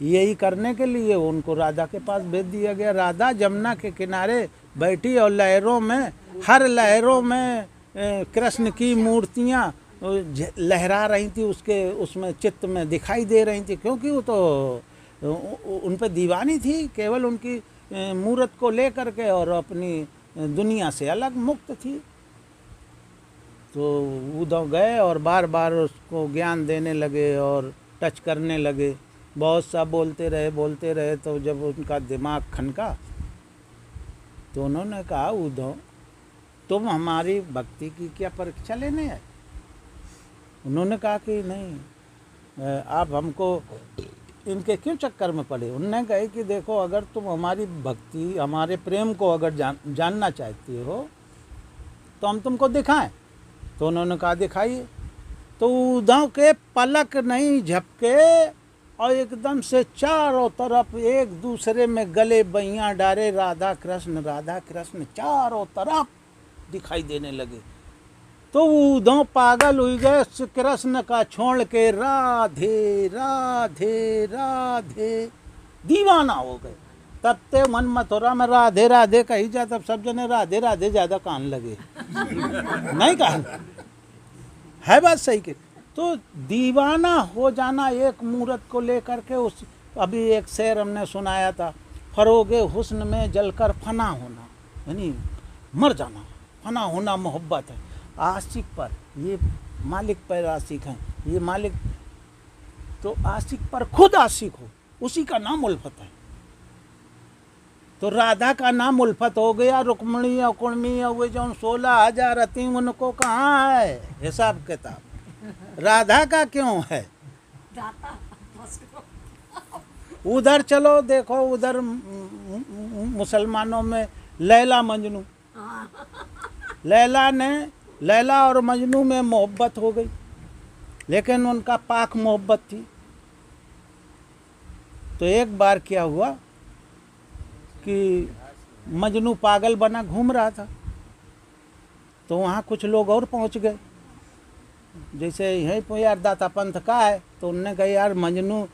यही करने के लिए उनको राधा के पास भेज दिया गया। राधा जमुना के किनारे बैठी और लहरों में, हर लहरों में कृष्ण की मूर्तियाँ लहरा रही थी, उसमें चित्त में दिखाई दे रही थी, क्योंकि वो तो उन पर दीवानी थी, केवल उनकी मूर्त को लेकर के, और अपनी दुनिया से अलग मुक्त थी। तो उद्धव गए और बार बार उसको ज्ञान देने लगे और टच करने लगे। बहुत सा बोलते रहे। तो जब उनका दिमाग खनका तो उन्होंने कहा उद्धव तुम हमारी भक्ति की क्या परीक्षा लेने आए? उन्होंने कहा कि नहीं, आप हमको इनके क्यों चक्कर में पड़े। उन्होंने कहा कि देखो, अगर तुम हमारी भक्ति, हमारे प्रेम को अगर जानना चाहती हो तो हम तुमको दिखाएं। तो उन्होंने कहा दिखाइए। तो उद्धव के पलक नहीं झपके और एकदम से चारों तरफ एक दूसरे में गले बहियां डाले, राधा कृष्ण चारों तरफ दिखाई देने लगे। तो उद्धव पागल हुई गए, कृष्ण का छोड़ के राधे राधे राधे दीवाना हो गए। तब ते मन मथुरा में राधे राधे कही जा, तब सब जने राधे राधे ज्यादा कान लगे नहीं कहा है बात सही के। तो दीवाना हो जाना एक मूर्त को लेकर के, उस अभी एक शेर हमने सुनाया था, फरोगे हुस्न में जलकर फना होना, यानी मर जाना, फना होना मोहब्बत है। आशिक पर, ये मालिक पर आशिक हैं, ये मालिक तो आशिक पर खुद आशिक हो, उसी का नाम उल्फत है। तो राधा का नाम उल्फत हो गया। रुक्मणी और कुर्मी हुए जो 16,000 अति, उनको कहाँ है हिसाब किताब, राधा का क्यों है। उधर चलो देखो, उधर मुसलमानों में लैला मजनू, लैला और मजनू में मोहब्बत हो गई, लेकिन उनका पाक मोहब्बत थी। तो एक बार क्या हुआ कि मजनू पागल बना घूम रहा था, तो वहाँ कुछ लोग और पहुँच गए, जैसे यहीं पर यार दाता पंथ का है, तो उनने कहा यार मजनू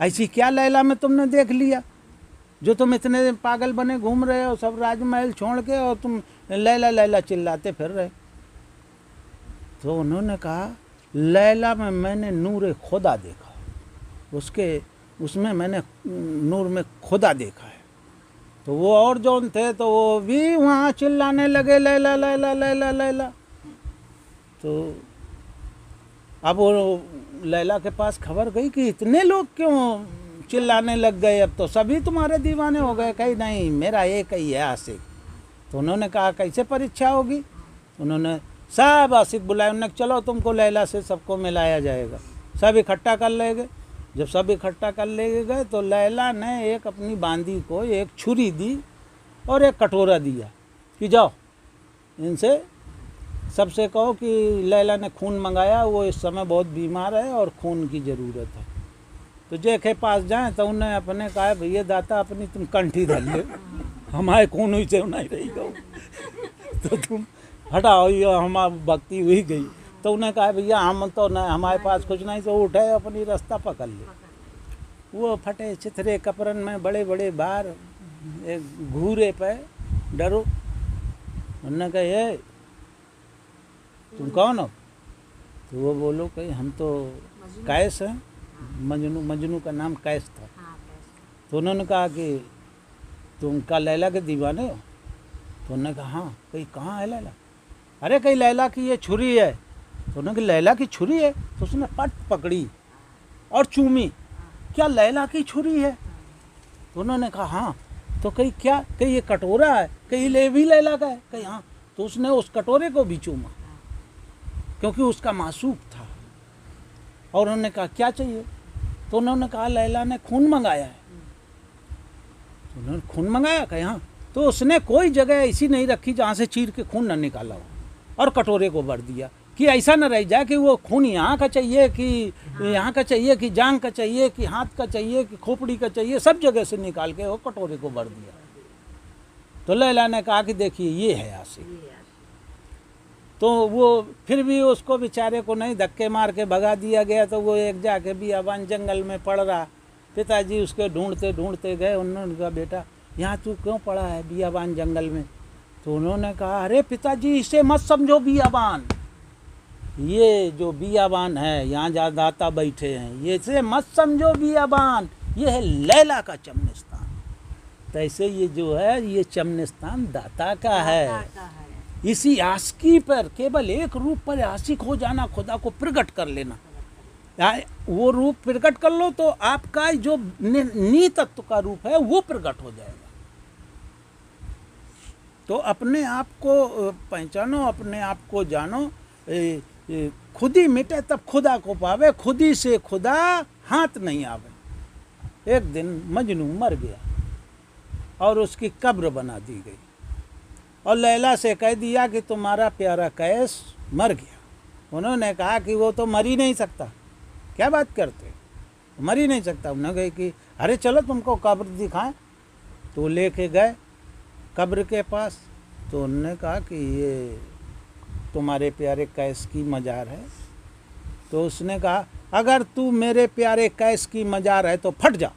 ऐसी क्या लैला में तुमने देख लिया जो तुम इतने पागल बने घूम रहे हो, सब राजमहल छोड़ के, और तुम लैला लैला चिल्लाते फिर रहे। तो उन्होंने कहा लैला में मैंने नूर खुदा देखा, उसमें मैंने नूर में खुदा देखा है। तो वो और जौन थे तो वो भी वहाँ चिल्लाने लगे लैला लैला लैला लैला। तो अब वो लैला के पास खबर गई कि इतने लोग क्यों चिल्लाने लग गए, अब तो सभी तुम्हारे दीवाने हो गए। कहीं नहीं, मेरा एक ही है आशिक। तो उन्होंने कहा कैसे परीक्षा होगी। उन्होंने सब आशिक बुलाए, उन्होंने चलो तुमको लैला से सबको मिलाया जाएगा। सब इकट्ठा कर ले गए। जब सब इकट्ठा कर ले गए तो लैला ने एक अपनी बांदी को एक छुरी दी और एक कटोरा दिया कि जाओ इनसे सबसे कहो कि लैला ने खून मंगाया, वो इस समय बहुत बीमार है और खून की ज़रूरत है। तो जे के पास जाएं तो उन्हें अपने कहा भैया दाता अपनी तुम कंठी धर ले, हमारे खून हुई से नहीं रही गो तो तुम हटाओ, ये हमारी भक्ति हुई गई। तो उन्हें कहा भैया हम तो न हमारे पास कुछ नहीं, तो उठे अपनी रास्ता पकड़ ले। वो फटे चिथरे कपरन में बड़े बड़े बार एक घूरे पे डरो। उन्होंने कहा ये तुम कौन हो। तो वो बोलो कि हम तो कैस हैं, मजनू का नाम कैस था। तो उन्होंने कहा कि तुम का लैला के दीवाने हो। तो उन्होंने कहा हाँ। कहीं कहाँ है लैला। अरे कहीं लैला की ये छुरी है। तो उन्होंने कहा लैला की छुरी है। तो उसने पट पकड़ी और चूमी, क्या लैला की छुरी है। तो उन्होंने कहा हाँ। तो कहीं क्या, कहीं ये कटोरा है, कहीं ले भी लैला का है, कहीं हाँ। तो उसने उस कटोरे को भी चूमा क्योंकि उसका मासूक था। और उन्होंने कहा क्या चाहिए। तो उन्होंने कहा लैला ने खून मंगाया है। तो उन्होंने खून मंगाया, कहा हाँ। तो उसने कोई जगह ऐसी नहीं रखी जहाँ से चीर के खून न निकाला हो, और कटोरे को भर दिया कि ऐसा न रह जाए कि वो खून यहाँ का चाहिए कि यहाँ का चाहिए कि जांग का चाहिए कि हाथ का चाहिए कि खोपड़ी का चाहिए, सब जगह से निकाल के वो कटोरे को भर दिया। तो लैला ने कहा कि देखिए ये है आशिक। तो वो फिर भी उसको बेचारे को नहीं, धक्के मार के भगा दिया गया। तो वो एक जाके बियाबान जंगल में पड़ रहा। पिताजी उसके ढूंढते ढूंढते गए। उन्होंने कहा बेटा यहाँ तू क्यों पड़ा है बियाबान जंगल में। तो उन्होंने कहा अरे पिताजी इसे मत समझो बियाबान, ये जो बियाबान है यहाँ जहाँ दाता बैठे हैं, ये से मत समझो बियाबान, ये है लैला का चमनिस्तान। तो ऐसे ये जो है ये चमनिस्तान दाता का है। इसी आशिकी पर, केवल एक रूप पर आशिक हो जाना, खुदा को प्रकट कर लेना। वो रूप प्रकट कर लो तो आपका जो नी तत्व का रूप है वो प्रकट हो जाएगा। तो अपने आप को पहचानो, अपने आप को जानो। खुद ही मिटे तब खुदा को पावे, खुद ही से खुदा हाथ नहीं आवे। एक दिन मजनू मर गया और उसकी कब्र बना दी गई। और लैला से कह दिया कि तुम्हारा प्यारा कैस मर गया। उन्होंने कहा कि वो तो मर ही नहीं सकता, क्या बात करते, मर ही नहीं सकता। उन्होंने कहा कि अरे चलो तुमको कब्र दिखाएं। तो लेके गए कब्र के पास, तो उन्होंने कहा कि ये तुम्हारे प्यारे कैस की मज़ार है। तो उसने कहा अगर तू मेरे प्यारे कैस की मज़ार है तो फट जा।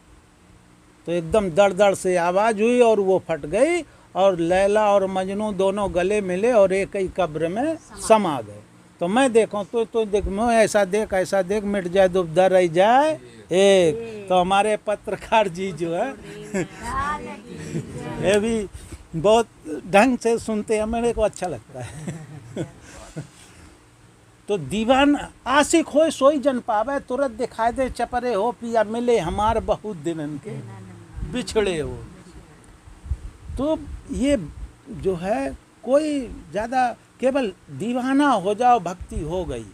तो एकदम दड़ दड़ से आवाज़ हुई और वो फट गई और लैला और मजनू दोनों गले मिले और एक ही कब्र में समा गए। तो मैं देखूँ तो देख, मैं ऐसा देख मिट जाए दुबदा रह जाए एक। तो हमारे पत्रकार जी जो है ये भी बहुत ढंग से सुनते हैं, मेरे को अच्छा लगता है। तो दीवान आशिक हो सोई जन पावे, तुरंत दिखाई दे चपरे हो पिया मिले हमार बहुत दिनन के बिछड़े हो। तो ये जो है कोई ज़्यादा केवल दीवाना हो जाओ भक्ति हो गई,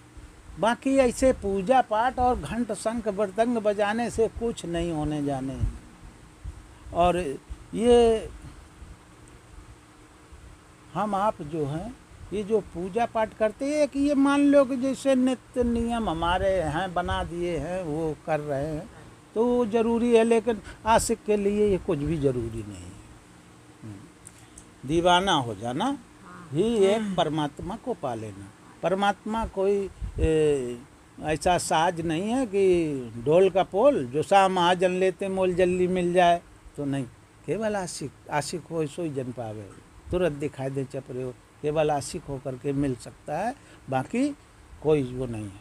बाकी ऐसे पूजा पाठ और घंट शंख मृदंग बजाने से कुछ नहीं होने जाने। और ये हम आप जो हैं ये जो पूजा पाठ करते हैं कि ये मान लो कि जैसे नित्य नियम हमारे हैं बना दिए हैं वो कर रहे हैं तो वो ज़रूरी है, लेकिन आशिक के लिए ये कुछ भी ज़रूरी नहीं है। दीवाना हो जाना ही एक परमात्मा को पा लेना। परमात्मा कोई ऐसा साज नहीं है कि ढोल का पोल जो सा महाजन लेते मोल जल्दी मिल जाए, तो नहीं। केवल आशिक हो सो ही जन पावे, तुरंत दिखाई दे चपरे हो, केवल आशिक होकर के मिल सकता है, बाकी कोई वो नहीं है।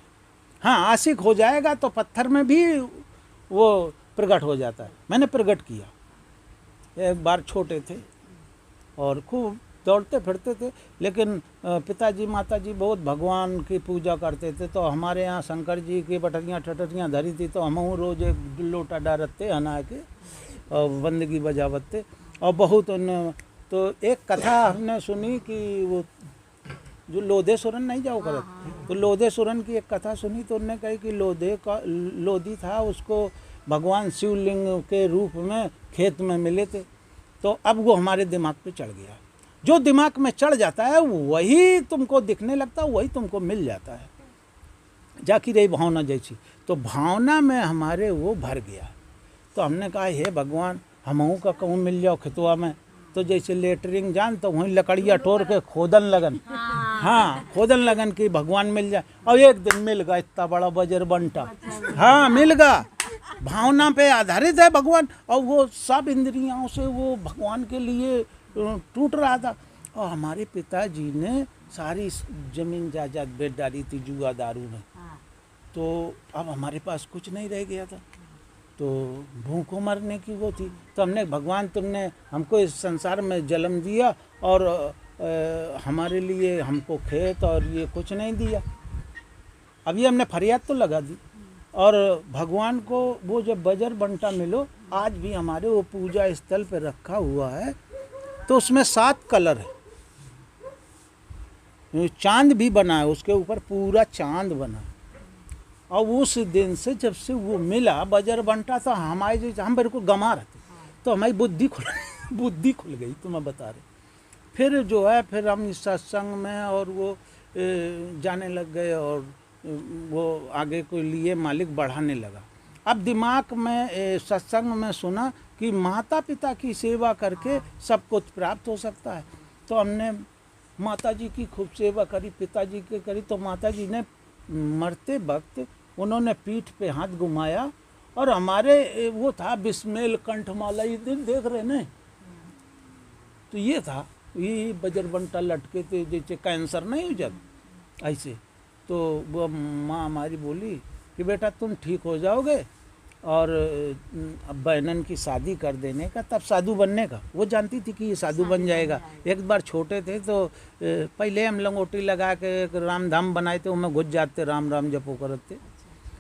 हाँ, आशिक हो जाएगा तो पत्थर में भी वो प्रकट हो जाता है। मैंने प्रकट किया, एक बार छोटे थे और खूब दौड़ते फिरते थे, लेकिन पिताजी माताजी बहुत भगवान की पूजा करते थे। तो हमारे यहाँ शंकर जी की बटरियाँ ठटरियाँ धरी थी, तो हम रोज़ एक लोटा डारते हना के और बंदगी बजावते। और बहुत उन तो एक कथा हमने सुनी कि वो जो लोधे सुरन नहीं जाओ करत, तो लोधे सुरन की एक कथा सुनी। तो उन्होंने कही कि लोधी था, उसको भगवान शिवलिंग के रूप में खेत में मिले थे। तो अब वो हमारे दिमाग पे चढ़ गया। जो दिमाग में चढ़ जाता है वही तुमको दिखने लगता है, वही तुमको मिल जाता है। जाकी रही भावना जैसी, तो भावना में हमारे वो भर गया। तो हमने कहा हे भगवान हमहू का कहूँ मिल जाओ खितवा में। तो जैसे लेटरिंग जान तो वहीं लकड़ियाँ टोर के खोदन लगन, हाँ खोदन लगन कि भगवान मिल जाए। और एक दिन मिल गया इतना बड़ा बजर बंटा, हाँ मिल गया। भावना पे आधारित है भगवान, और वो सब इंद्रियों से वो भगवान के लिए टूट रहा था। और हमारे पिताजी ने सारी जमीन जायदाद बेच डाली थी जुआ दारू में। तो अब हमारे पास कुछ नहीं रह गया था, तो भूखों मरने की वो थी। तो हमने भगवान तुमने हमको इस संसार में जन्म दिया और हमारे लिए हमको खेत और ये कुछ नहीं दिया। अब ये हमने फरियाद तो लगा दी। और भगवान को वो जब बजर बंटा मिलो, आज भी हमारे वो पूजा स्थल पे रखा हुआ है। तो उसमें 7 कलर है, चांद भी बना है उसके ऊपर, पूरा चांद बना। और उस दिन से जब से वो मिला बजर बंटा, तो हमारे हम मेरे को गमा रहे थे, तो हमारी बुद्धि खुल गई। तो मैं बता रहे फिर जो है फिर हम इस सत्संग में और वो जाने लग गए, और वो आगे को लिए मालिक बढ़ाने लगा। अब दिमाग में सत्संग में सुना कि माता पिता की सेवा करके सब कुछ प्राप्त हो सकता है। तो हमने माता जी की खूब सेवा करी, पिताजी की करी। तो माता जी ने मरते वक्त उन्होंने पीठ पे हाथ घुमाया, और हमारे वो था बिस्मेल कंठमाला, ये दिन देख रहे ना, तो ये था, ये बजरबंटा लटके थे जैसे कैंसर नहीं हो जाता ऐसे। तो वो माँ हमारी बोली कि बेटा तुम ठीक हो जाओगे और बहनन की शादी कर देने का, तब साधु बनने का। वो जानती थी कि ये साधु बन जाएगा। एक बार छोटे थे तो पहले हम लंगोटी लगा के एक राम धाम बनाए थे, उनमें घुस जाते, राम राम जपो करते।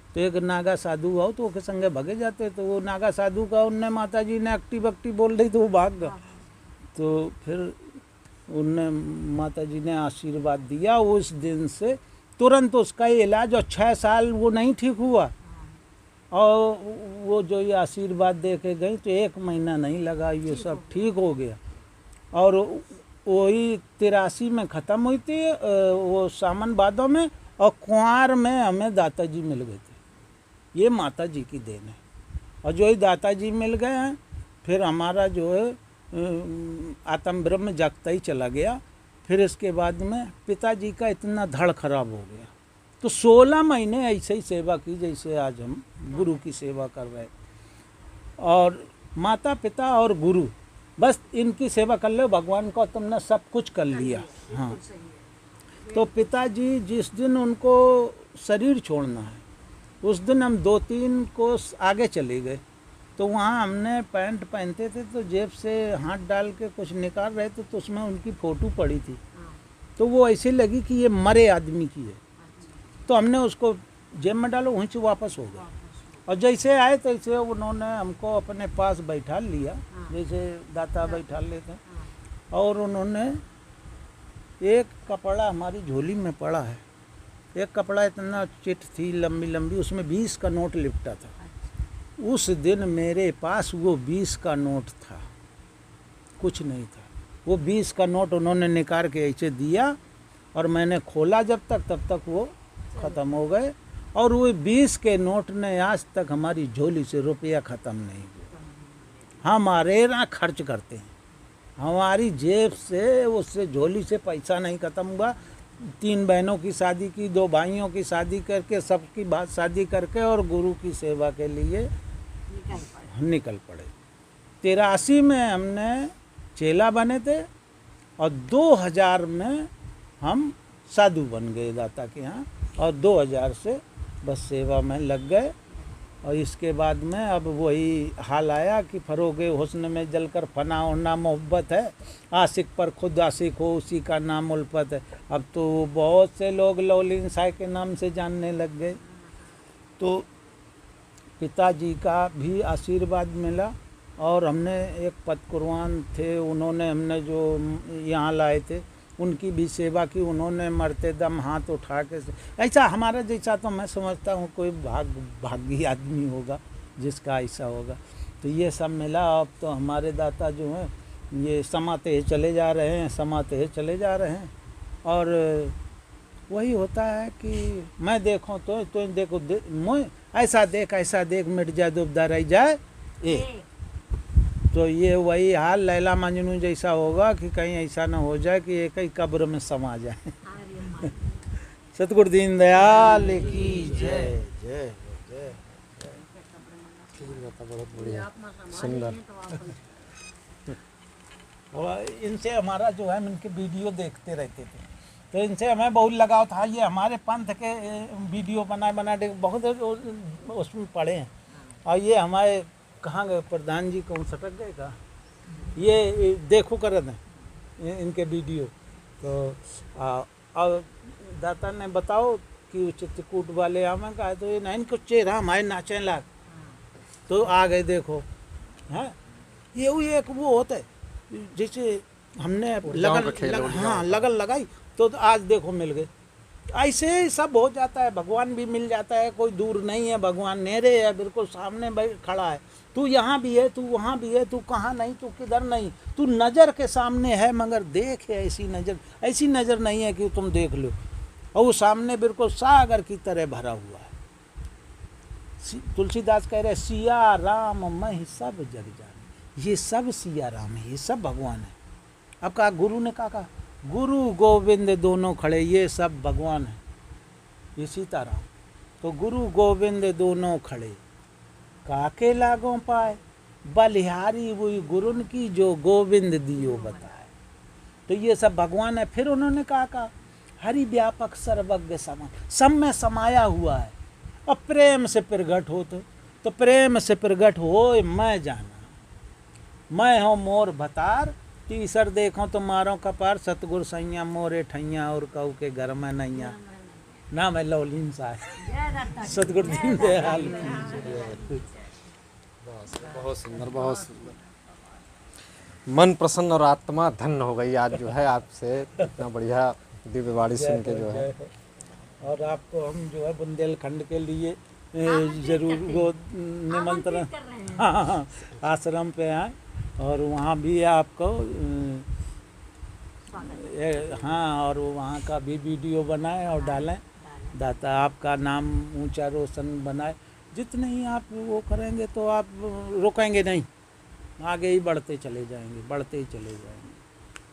तो एक नागा साधु आओ तो उसके संगे भगे जाते। तो वो नागा साधु का उनने माता जी ने अक्टी बक्टी बोल रही तो वो भाग गया। तो फिर उनने माता जी ने आशीर्वाद दिया। उस दिन से तुरंत उसका इलाज, और 6 साल वो नहीं ठीक हुआ। और वो जो ये आशीर्वाद दे के गई तो 1 महीना नहीं लगा, ये सब ठीक हो गया। और वही 83 में ख़त्म हुई थी वो सावन भादों में, और कुंवार में हमें दाताजी मिल गए थे। ये माता जी की देन है। और जो ही दाताजी मिल गए हैं, फिर हमारा जो है आत्म ब्रह्म जागता ही चला गया। फिर इसके बाद में पिताजी का इतना धड़ खराब हो गया, तो 16 महीने ऐसे ही सेवा की जैसे आज हम गुरु की सेवा कर रहे। और माता पिता और गुरु, बस इनकी सेवा कर लो, भगवान को तुमने सब कुछ कर लिया। हाँ, तो पिताजी जिस दिन उनको शरीर छोड़ना है, उस दिन हम 2-3 कोस आगे चले गए। तो वहाँ हमने पैंट पहनते थे, तो जेब से हाथ डाल के कुछ निकाल रहे थे, तो उसमें उनकी फ़ोटो पड़ी थी। तो वो ऐसी लगी कि ये मरे आदमी की है। तो हमने उसको जेब में डालो, वहीं से वापस हो गए। और जैसे आए तैसे उन्होंने हमको अपने पास बैठा लिया, जैसे दाता बैठा लेते हैं। और उन्होंने एक कपड़ा हमारी झोली में पड़ा है, एक कपड़ा इतना चिट थी लंबी लंबी, उसमें 20 का नोट लिपटा था। उस दिन मेरे पास वो 20 का नोट था, कुछ नहीं था। वो 20 का नोट उन्होंने निकाल के ऐसे दिया, और मैंने खोला जब तक, तब तक वो ख़त्म हो गए। और वो 20 के नोट ने आज तक हमारी झोली से रुपया ख़त्म नहीं हुआ। हमारे ना खर्च करते हैं, हमारी जेब से उससे झोली से पैसा नहीं ख़त्म हुआ। 3 बहनों की शादी की, 2 भाइयों की शादी करके, सबकी बात शादी करके, और गुरु की सेवा के लिए निकल पड़े। 83 में हमने चेला बने थे, और 2000 में हम साधु बन गए दाता के यहाँ, और 2000 से बस सेवा में लग गए। और इसके बाद में अब वही हाल आया कि फरोगे हुस्न में जलकर फना होना मोहब्बत है, आशिक पर खुद आशिक हो उसी का नाम उल्फत है। अब तो बहुत से लोग लौलीन साई के नाम से जानने लग गए। तो पिताजी का भी आशीर्वाद मिला। और हमने एक पतकुरवान थे, उन्होंने हमने जो यहाँ लाए थे, उनकी भी सेवा की। उन्होंने मरते दम हाथ उठा के, ऐसा हमारा जैसा तो मैं समझता हूँ कोई भागी आदमी होगा जिसका ऐसा होगा। तो ये सब मिला। अब तो हमारे दाता जो हैं ये समाते चले जा रहे हैं, समाते चले जा रहे हैं। और वही होता है कि मैं देखूँ तो देखो मैं ऐसा देख मिट जाए दुबदा रह जाए ए। तो ये वही हाल लैला मजनू जैसा होगा कि कहीं ऐसा ना हो जाए कि एक ही कब्र में समा जाए। सतगुरु दीन दयाल की जय जय जय। बहुत बढ़िया, सुंदर। और इनसे हमारा जो है, हम इनके वीडियो देखते रहते थे, तो इनसे हमें बहुत लगाव था। ये हमारे पंथ के वीडियो बना बहुत उसमें पड़े हैं। और ये हमारे कहाँ गए प्रधान जी, कौन सटक गए का, ये देखो कर रहे हैं इनके वीडियो। तो अब दाता ने बताओ कि चित्रकूट वाले आमे का है, तो ये नहीं कुछ चेहरा हमारे नाचे लाग, तो आ गए देखो। हैं ये एक वो होता है जैसे हमने लगन लगाई तो आज देखो मिल गए। ऐसे ही सब हो जाता है, भगवान भी मिल जाता है, कोई दूर नहीं है, भगवान नेरे है, बिल्कुल सामने खड़ा है। तू यहाँ भी है, तू वहाँ भी है, तू कहाँ नहीं, तू किधर नहीं, तू नज़र के सामने है, मगर देख है ऐसी नज़र नहीं है कि तुम देख लो। और वो सामने बिल्कुल सागर की तरह भरा हुआ है। तुलसीदास कह रहे सिया राम मैं सब जग जान, ये सब सिया राम है, ये सब भगवान है। अब कहा गुरु ने कहा गुरु गोविंद दोनों खड़े, ये सब भगवान है, ये सीताराम। तो गुरु गोविंद दोनों खड़े, काके लागों पाए, बलिहारी वही गुरुन की जो गोविंद दियो बताए। तो ये सब भगवान है। फिर उन्होंने कहा हरि व्यापक सर्वज्ञ समान, सब में समाया हुआ है। और प्रेम से प्रगट हो, तो प्रेम से प्रगट हो मैं जाना, मैं हूँ मोर भतार, तीसर देखो तो मारो कपार, सतगुरु सैया मोरे ठैया और कहू के घर में नैया। ना मैं लौलीन सा है। सतगुरु दीन दयाल की। बहुत सुंदर, बहुत सुंदर। मन प्रसन्न और आत्मा धन्य हो गई आज जो है आपसे इतना बढ़िया दिव्य वाणी सुन के जो है। और आपको हम जो है बुंदेलखंड के लिए जरूर वो निमंत्रण, हाँ आश्रम पे आए, और वहाँ भी आपको हाँ, और वहाँ का भी वीडियो बनाएं और डालें। दाता आपका नाम ऊंचा रोशन बनाए। जितने ही आप वो करेंगे तो आप रुकेंगे नहीं, आगे ही बढ़ते चले जाएंगे, बढ़ते ही चले जाएंगे।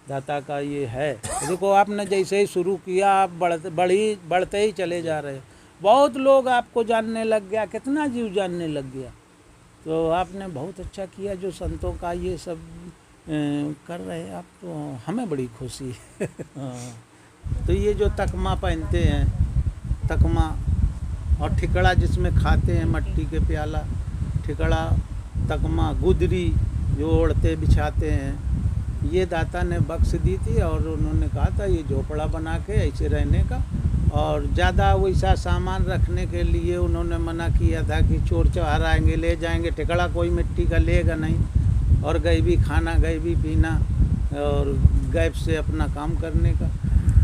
दाता का ये है। देखो आपने जैसे ही शुरू किया आप बढ़ते ही चले जा रहे हैं। बहुत लोग आपको जानने लग गया, कितना जीव जानने लग गया। तो आपने बहुत अच्छा किया जो संतों का ये सब कर रहे हैं आप, तो हमें बड़ी खुशी है। तो ये जो तकमा पहनते हैं, तकमा और ठिकड़ा जिसमें खाते हैं, मट्टी के प्याला, ठिकड़ा, तकमा, गुदरी जो ओढ़ते बिछाते हैं, ये दाता ने बख्श दी थी। और उन्होंने कहा था ये झोपड़ा बना के ऐसे रहने का, और ज़्यादा वैसा सामान रखने के लिए उन्होंने मना किया था कि चोर चहार आएंगे ले जाएंगे। ठिकड़ा कोई मिट्टी का लेगा नहीं, और गैबी खाना, गैबी पीना और गैब से अपना काम करने का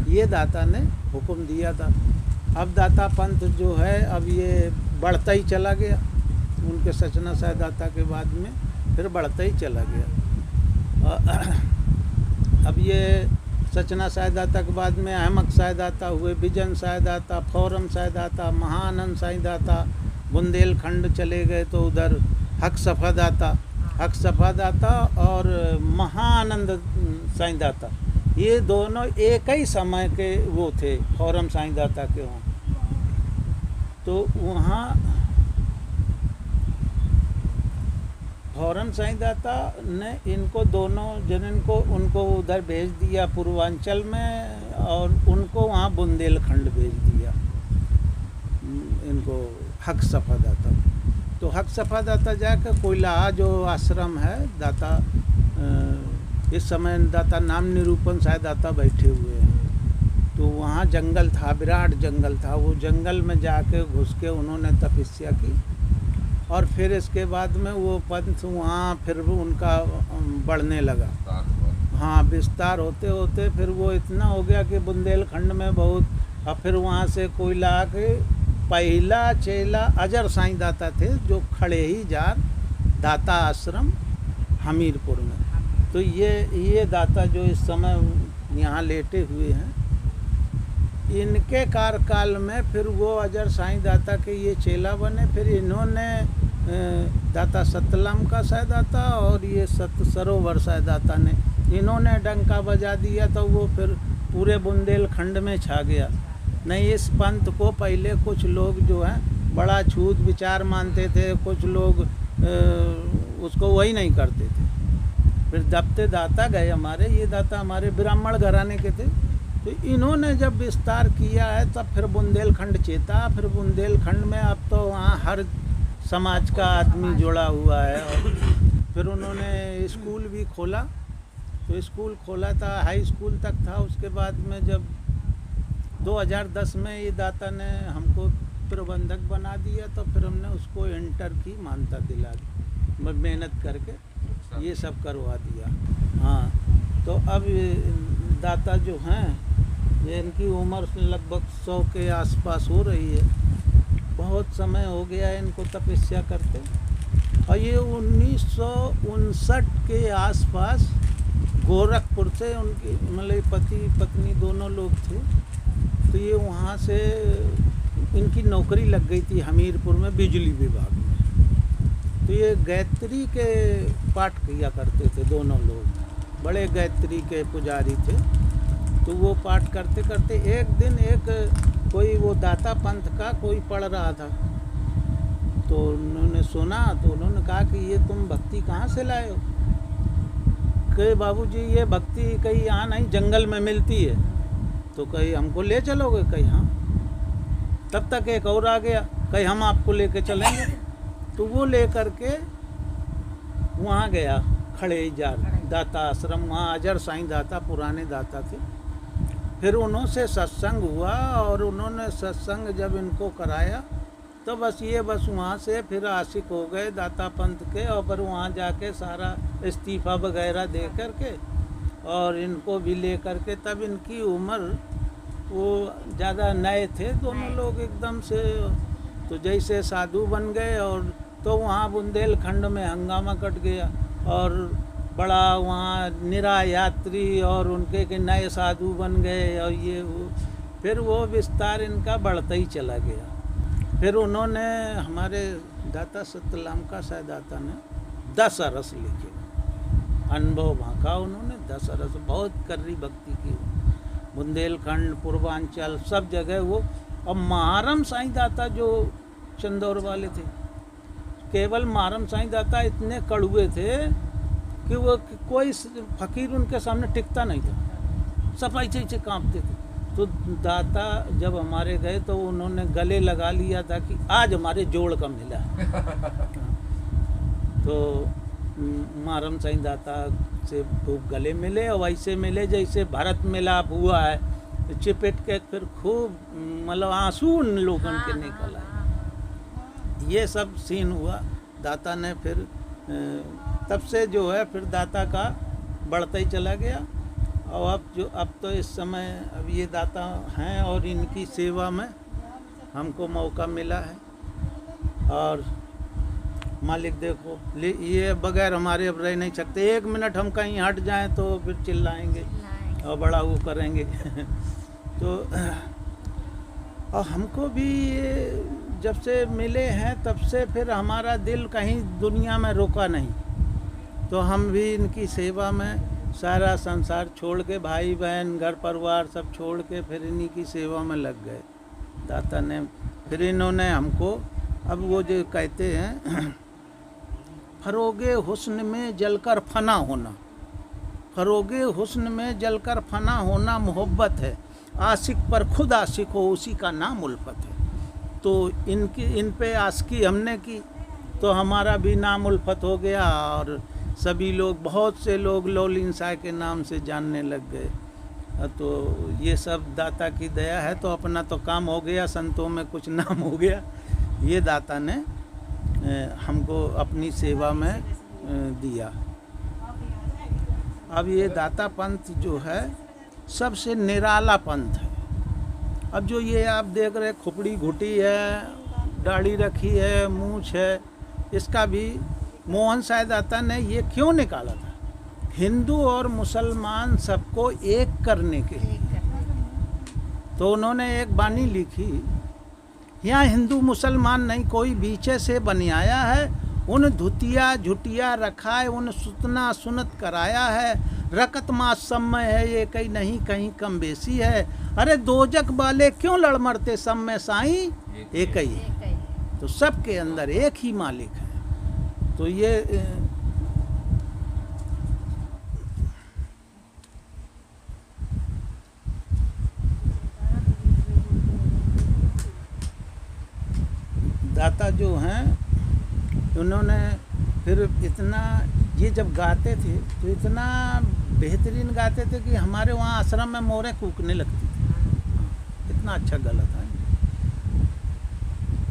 ये दाता ने हुक्म दिया था। अब दाता पंथ जो है अब ये बढ़ता ही चला गया। उनके सचना साई दाता के बाद में फिर बढ़ता ही चला गया। अब ये सचना साई दाता के बाद में अहमद साई दाता हुए, बिजन साई दाता, फौरम साई दाता, महानंद साई दाता, बुंदेलखंड चले गए तो उधर हक सफ़ा दाता, हक सफ़ा दाता और महानंद साई दाता, ये दोनों एक ही समय के वो थे फौरम साई दाता के वहाँ। तो वहाँ फौरम साई दाता ने इनको दोनों जनन को उनको उधर भेज दिया पूर्वांचल में, और उनको वहाँ बुंदेलखंड भेज दिया इनको हक सफ़ा दाता। तो हक सफ़ा दाता जाकर कोयला जो आश्रम है दाता, इस समय दाता नाम निरूपण साई दाता बैठे हुए हैं। तो वहाँ जंगल था, विराट जंगल था। वो जंगल में जाके घुस के उन्होंने तपस्या की, और फिर इसके बाद में वो पंथ वहाँ फिर उनका बढ़ने लगा। हाँ, विस्तार होते होते फिर वो इतना हो गया कि बुंदेलखंड में बहुत। और फिर वहाँ से कोयला के पहला चेला अजर साईं दाता थे जो खड़े ही जार दाता आश्रम हमीरपुर में। तो ये दाता जो इस समय यहाँ लेटे हुए हैं, इनके कार्यकाल में फिर वो अजर साईं दाता के ये चेला बने। फिर इन्होंने दाता सतलाम का साई दाता और ये सत सरोवर साई दाता ने इन्होंने डंका बजा दिया, तो वो फिर पूरे बुंदेलखंड में छा गया। नहीं, इस पंथ को पहले कुछ लोग जो हैं बड़ा छूत विचार मानते थे, कुछ लोग उसको वही नहीं करते थे। फिर दबते दाता गए हमारे, ये दाता हमारे ब्राह्मण घराने के थे। तो इन्होंने जब विस्तार किया है तब फिर बुंदेलखंड चेता। फिर बुंदेलखंड में अब तो वहाँ हर समाज का आदमी जुड़ा हुआ है। और फिर उन्होंने स्कूल भी खोला। तो स्कूल खोला था, हाई स्कूल तक था। उसके बाद में जब 2010 में ये दाता ने हमको प्रबंधक बना दिया, तो फिर हमने उसको इंटर की मान्यता दिला दी, मेहनत करके ये सब करवा दिया। हाँ, तो अब दाता जो हैं ये इनकी उम्र लगभग 100 के आसपास हो रही है। बहुत समय हो गया है इनको तपस्या करते। और ये 1959 के आसपास गोरखपुर से उनकी मतलब पति पत्नी दोनों लोग थे। तो ये वहाँ से इनकी नौकरी लग गई थी हमीरपुर में बिजली विभाग में। तो ये गायत्री के पाठ किया करते थे दोनों लोग, बड़े गायत्री के पुजारी थे। तो वो पाठ करते करते एक दिन कोई वो दाता पंथ का कोई पढ़ रहा था। तो उन्होंने सुना, तो उन्होंने कहा कि ये तुम भक्ति कहाँ से लाए हो? कहे बाबूजी ये भक्ति कहीं यहाँ नहीं जंगल में मिलती है। तो कहीं हमको ले चलोगे? कहीं हाँ। तब तक एक और आ गया, कहीं हम आपको लेके चलेंगे। तो वो ले करके वहाँ गया, खड़े जार दाता आश्रम, वहाँ अजर साईं दाता पुराने दाता थे। फिर उन्होंने सत्संग हुआ, और उन्होंने सत्संग जब इनको कराया तो बस वहाँ से फिर आशिक हो गए दाता पंथ के। और फिर वहाँ जाके सारा इस्तीफ़ा वगैरह दे करके और इनको भी ले करके, तब इनकी उम्र वो ज़्यादा नए थे दोनों लोग एकदम से। तो जैसे साधु बन गए, और तो वहाँ बुंदेलखंड में हंगामा कट गया। और बड़ा वहाँ निरा यात्री और उनके के नए साधु बन गए और ये वो, फिर वो विस्तार इनका बढ़ता ही चला गया। फिर उन्होंने हमारे दाता सतलाम का शायद दाता ने 10 अरस लिखे, अनुभव भाका उन्होंने 10 अरस, बहुत कर्री भक्ति की, बुंदेलखंड पूर्वांचल सब जगह वो। और महारम साईं दाता जो चंदौर वाले थे, केवल महारम साईं दाता इतने कड़ुए थे कि वो कोई फकीर उनके सामने टिकता नहीं था, सब ऐसे कांपते थे। तो दाता जब हमारे गए तो उन्होंने गले लगा लिया था कि आज हमारे जोड़ का मिला। तो महारम साईं दाता से खूब गले मिले और वैसे मिले जैसे भारत मिलाप हुआ है, चिपट के फिर खूब मतलब आंसू उन लोगों के निकल आए। ये सब सीन हुआ। दाता ने फिर तब से जो है फिर दाता का बढ़ता ही चला गया। और अब तो इस समय अब ये दाता हैं और इनकी सेवा में हमको मौका मिला है। और मालिक देखो ये बगैर हमारे अब रह नहीं सकते, 1 मिनट हम कहीं हट जाएं तो फिर चिल्लाएंगे और बड़ा वो करेंगे। तो और हमको भी ये जब से मिले हैं तब से फिर हमारा दिल कहीं दुनिया में रुका नहीं। तो हम भी इनकी सेवा में सारा संसार छोड़ के, भाई बहन घर परिवार सब छोड़ के फिर इन्हीं की सेवा में लग गए। दाता ने फिर इन्होंने हमको, अब वो जो कहते हैं फरोगे हुस्न में जलकर फना होना, फरोगे हुस्न में जलकर फना होना मोहब्बत है, आशिक पर खुद आशिक हो उसी का नाम उल्फत है। तो इन पे आशिकी हमने की तो हमारा भी नाम उल्फत हो गया और सभी लोग, बहुत से लोग लौलीन शाह के नाम से जानने लग गए। तो ये सब दाता की दया है। तो अपना तो काम हो गया, संतों में कुछ नाम हो गया। ये दाता ने हमको अपनी सेवा में दिया। अब ये दाता पंथ जो है सबसे निराला पंथ है। अब जो ये आप देख रहे खोपड़ी घुटी है, दाढ़ी रखी है, मूछ है, इसका भी मोहन साय दाता ने ये क्यों निकाला था? हिंदू और मुसलमान सबको एक करने के लिए। तो उन्होंने एक बानी लिखी, यहाँ हिंदू मुसलमान नहीं कोई बीचे से बनियाया है, उन धुतिया झुटिया रखा है, उन सुतना सुनत कराया है, रकत मास सब में है ये कहीं नहीं कहीं कम बेसी है, अरे दोजक वाले क्यों लड़ मरते सब में साईं एक ही है। तो सबके अंदर एक ही मालिक है। तो ये दाता जो हैं उन्होंने फिर इतना, ये जब गाते थे तो इतना बेहतरीन गाते थे कि हमारे वहाँ आश्रम में मोरें कूकने लगती थी, इतना अच्छा गला था।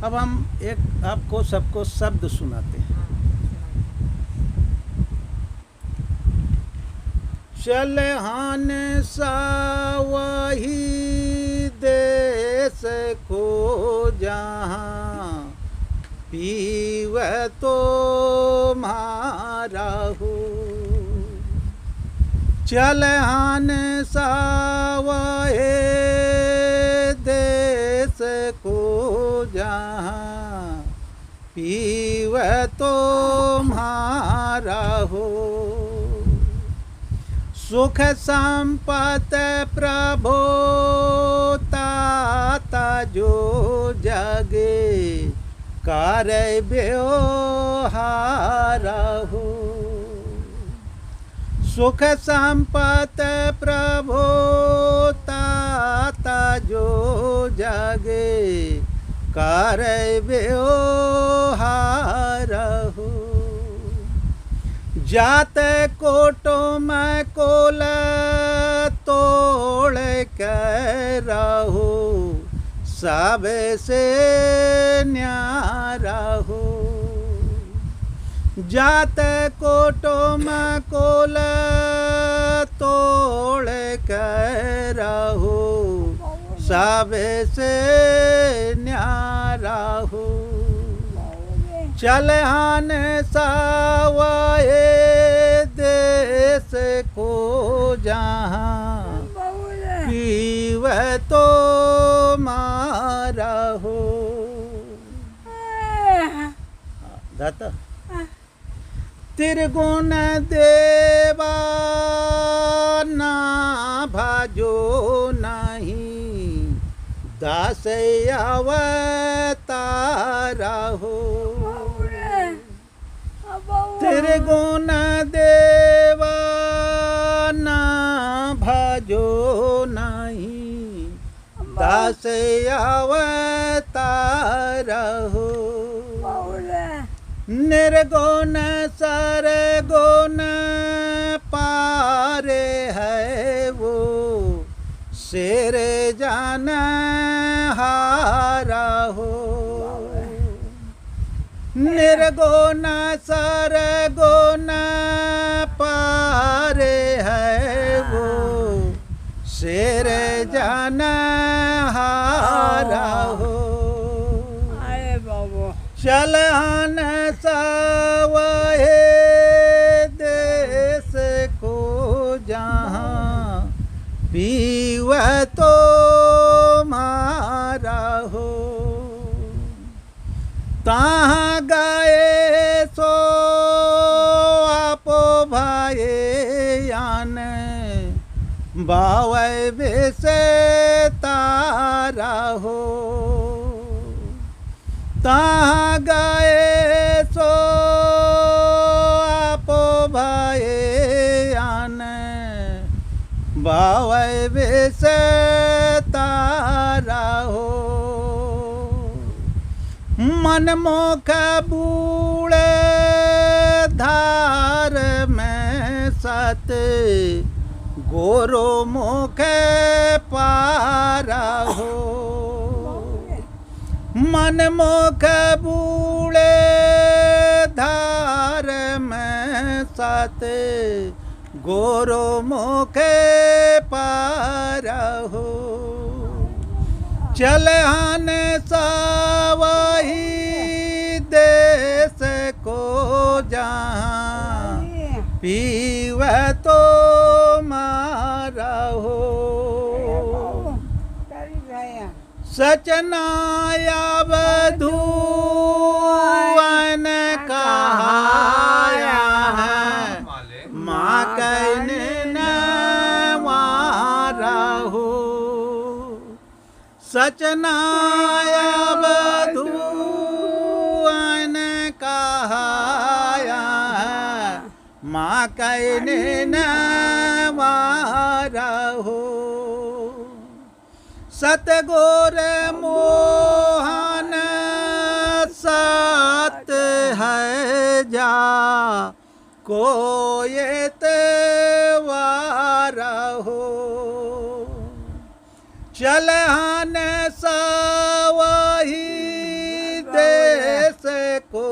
अब हम एक आपको सबको शब्द सुनाते हैं। चलहान सा वही देश को जहाँ पीव तो मारा हो, चलहान सा वही देश को जहाँ पीव तो मारा हो, सुख संपत्ति प्रभो ताता जो जगे कार्य व्यवहार हो, सुख संपत्ति प्रभो ताता जो जगे कार्य व्यवहार हो, जाते कोटो में कोल तोड़ के रहो, सबे से न्यारा हो, जाते कोटो में कोल तोड़ के रहो, सबे से न्यारा हो, चलहान सावाए दे देश को जहाँ पीव तो मारा हो। दाता त्रिगुण देवा ना भाजो नहीं दास अवतारा हो। त्रिगुण देवा ना भाजो नहीं दास अवतारा हो। निर्गुण सरगुण पारे है वो शेर जान हारा हो। निर्गुण सरगुण पारे है वो शेर जान हारा हो। चलहन सवहे देश को जहाँ पीव तो मारा हो। तहाँ गए सो आपो भाए यान बावै बेसे तारा हो। तहाँ गए सो आपो भाए आन बावै बेसे तारा हो। मनमोख बूढ़े धार में सत गोरो मुख पारा हो। मनमोख बूढ़े धार में सत गोरो मुख पारा हो। चलहन सवही देश को जहाँ पीव तो मारा हो। सचनाया बधुवन कहाया है माँ कहने न मारा हो। सचनाया बधुवन कहाया है माँ कहने न मारा हो। सतगुर मोहन सात है जा कोई तेवारा हो। चलहन सवही देश को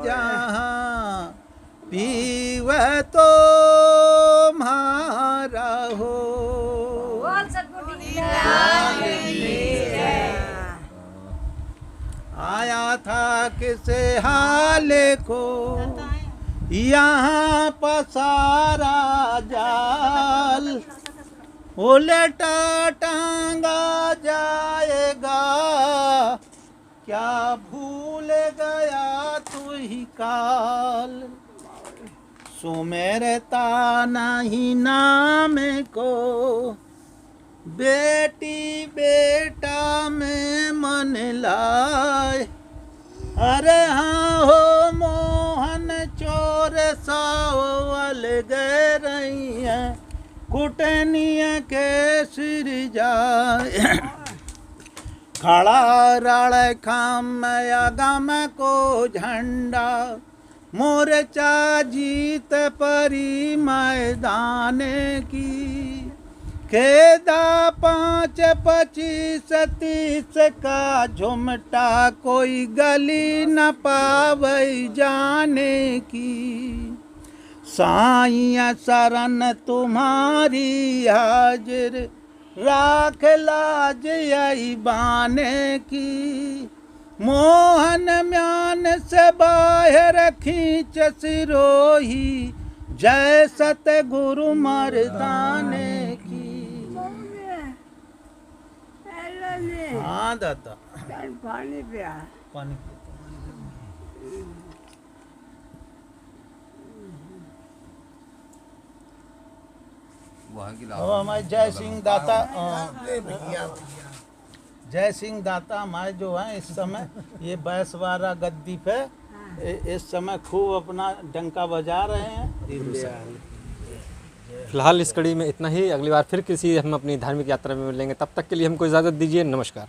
जहाँ पीव तो मारा हो। आया था किसे हाल को यहाँ पसारा जाल उलटा टांगा जाएगा क्या भूल गया तू ही काल। सुमेरता नहीं नाम को बेटी बेटा में मन लाए। अरे हाँ हो मोहन चोर सावल गए रही है कुटनिया के सिर जाए। खड़ा रड़ खाम गम को झंडा मोर्चा जीत परी मैदान की। खेदा 5, 25, 30 का झुमटा कोई गली न पावे जाने की। साईं शरण तुम्हारी हाजिर राख लाज यही बाने की। मोहन म्यान से बाहर खींच सिरोही जय सतगुरु मर्दाने की। हाँ दादा पानी पिया पानी अब हमारे जय सिंह दाता जय सिंह दाता हमारे जो हैं इस समय ये 22 गद्दी पे इस समय खूब अपना डंका बजा रहे हैं। फिलहाल इस कड़ी में इतना ही। अगली बार फिर किसी हम अपनी धार्मिक यात्रा में मिलेंगे, तब तक के लिए हमको इजाज़त दीजिए। नमस्कार।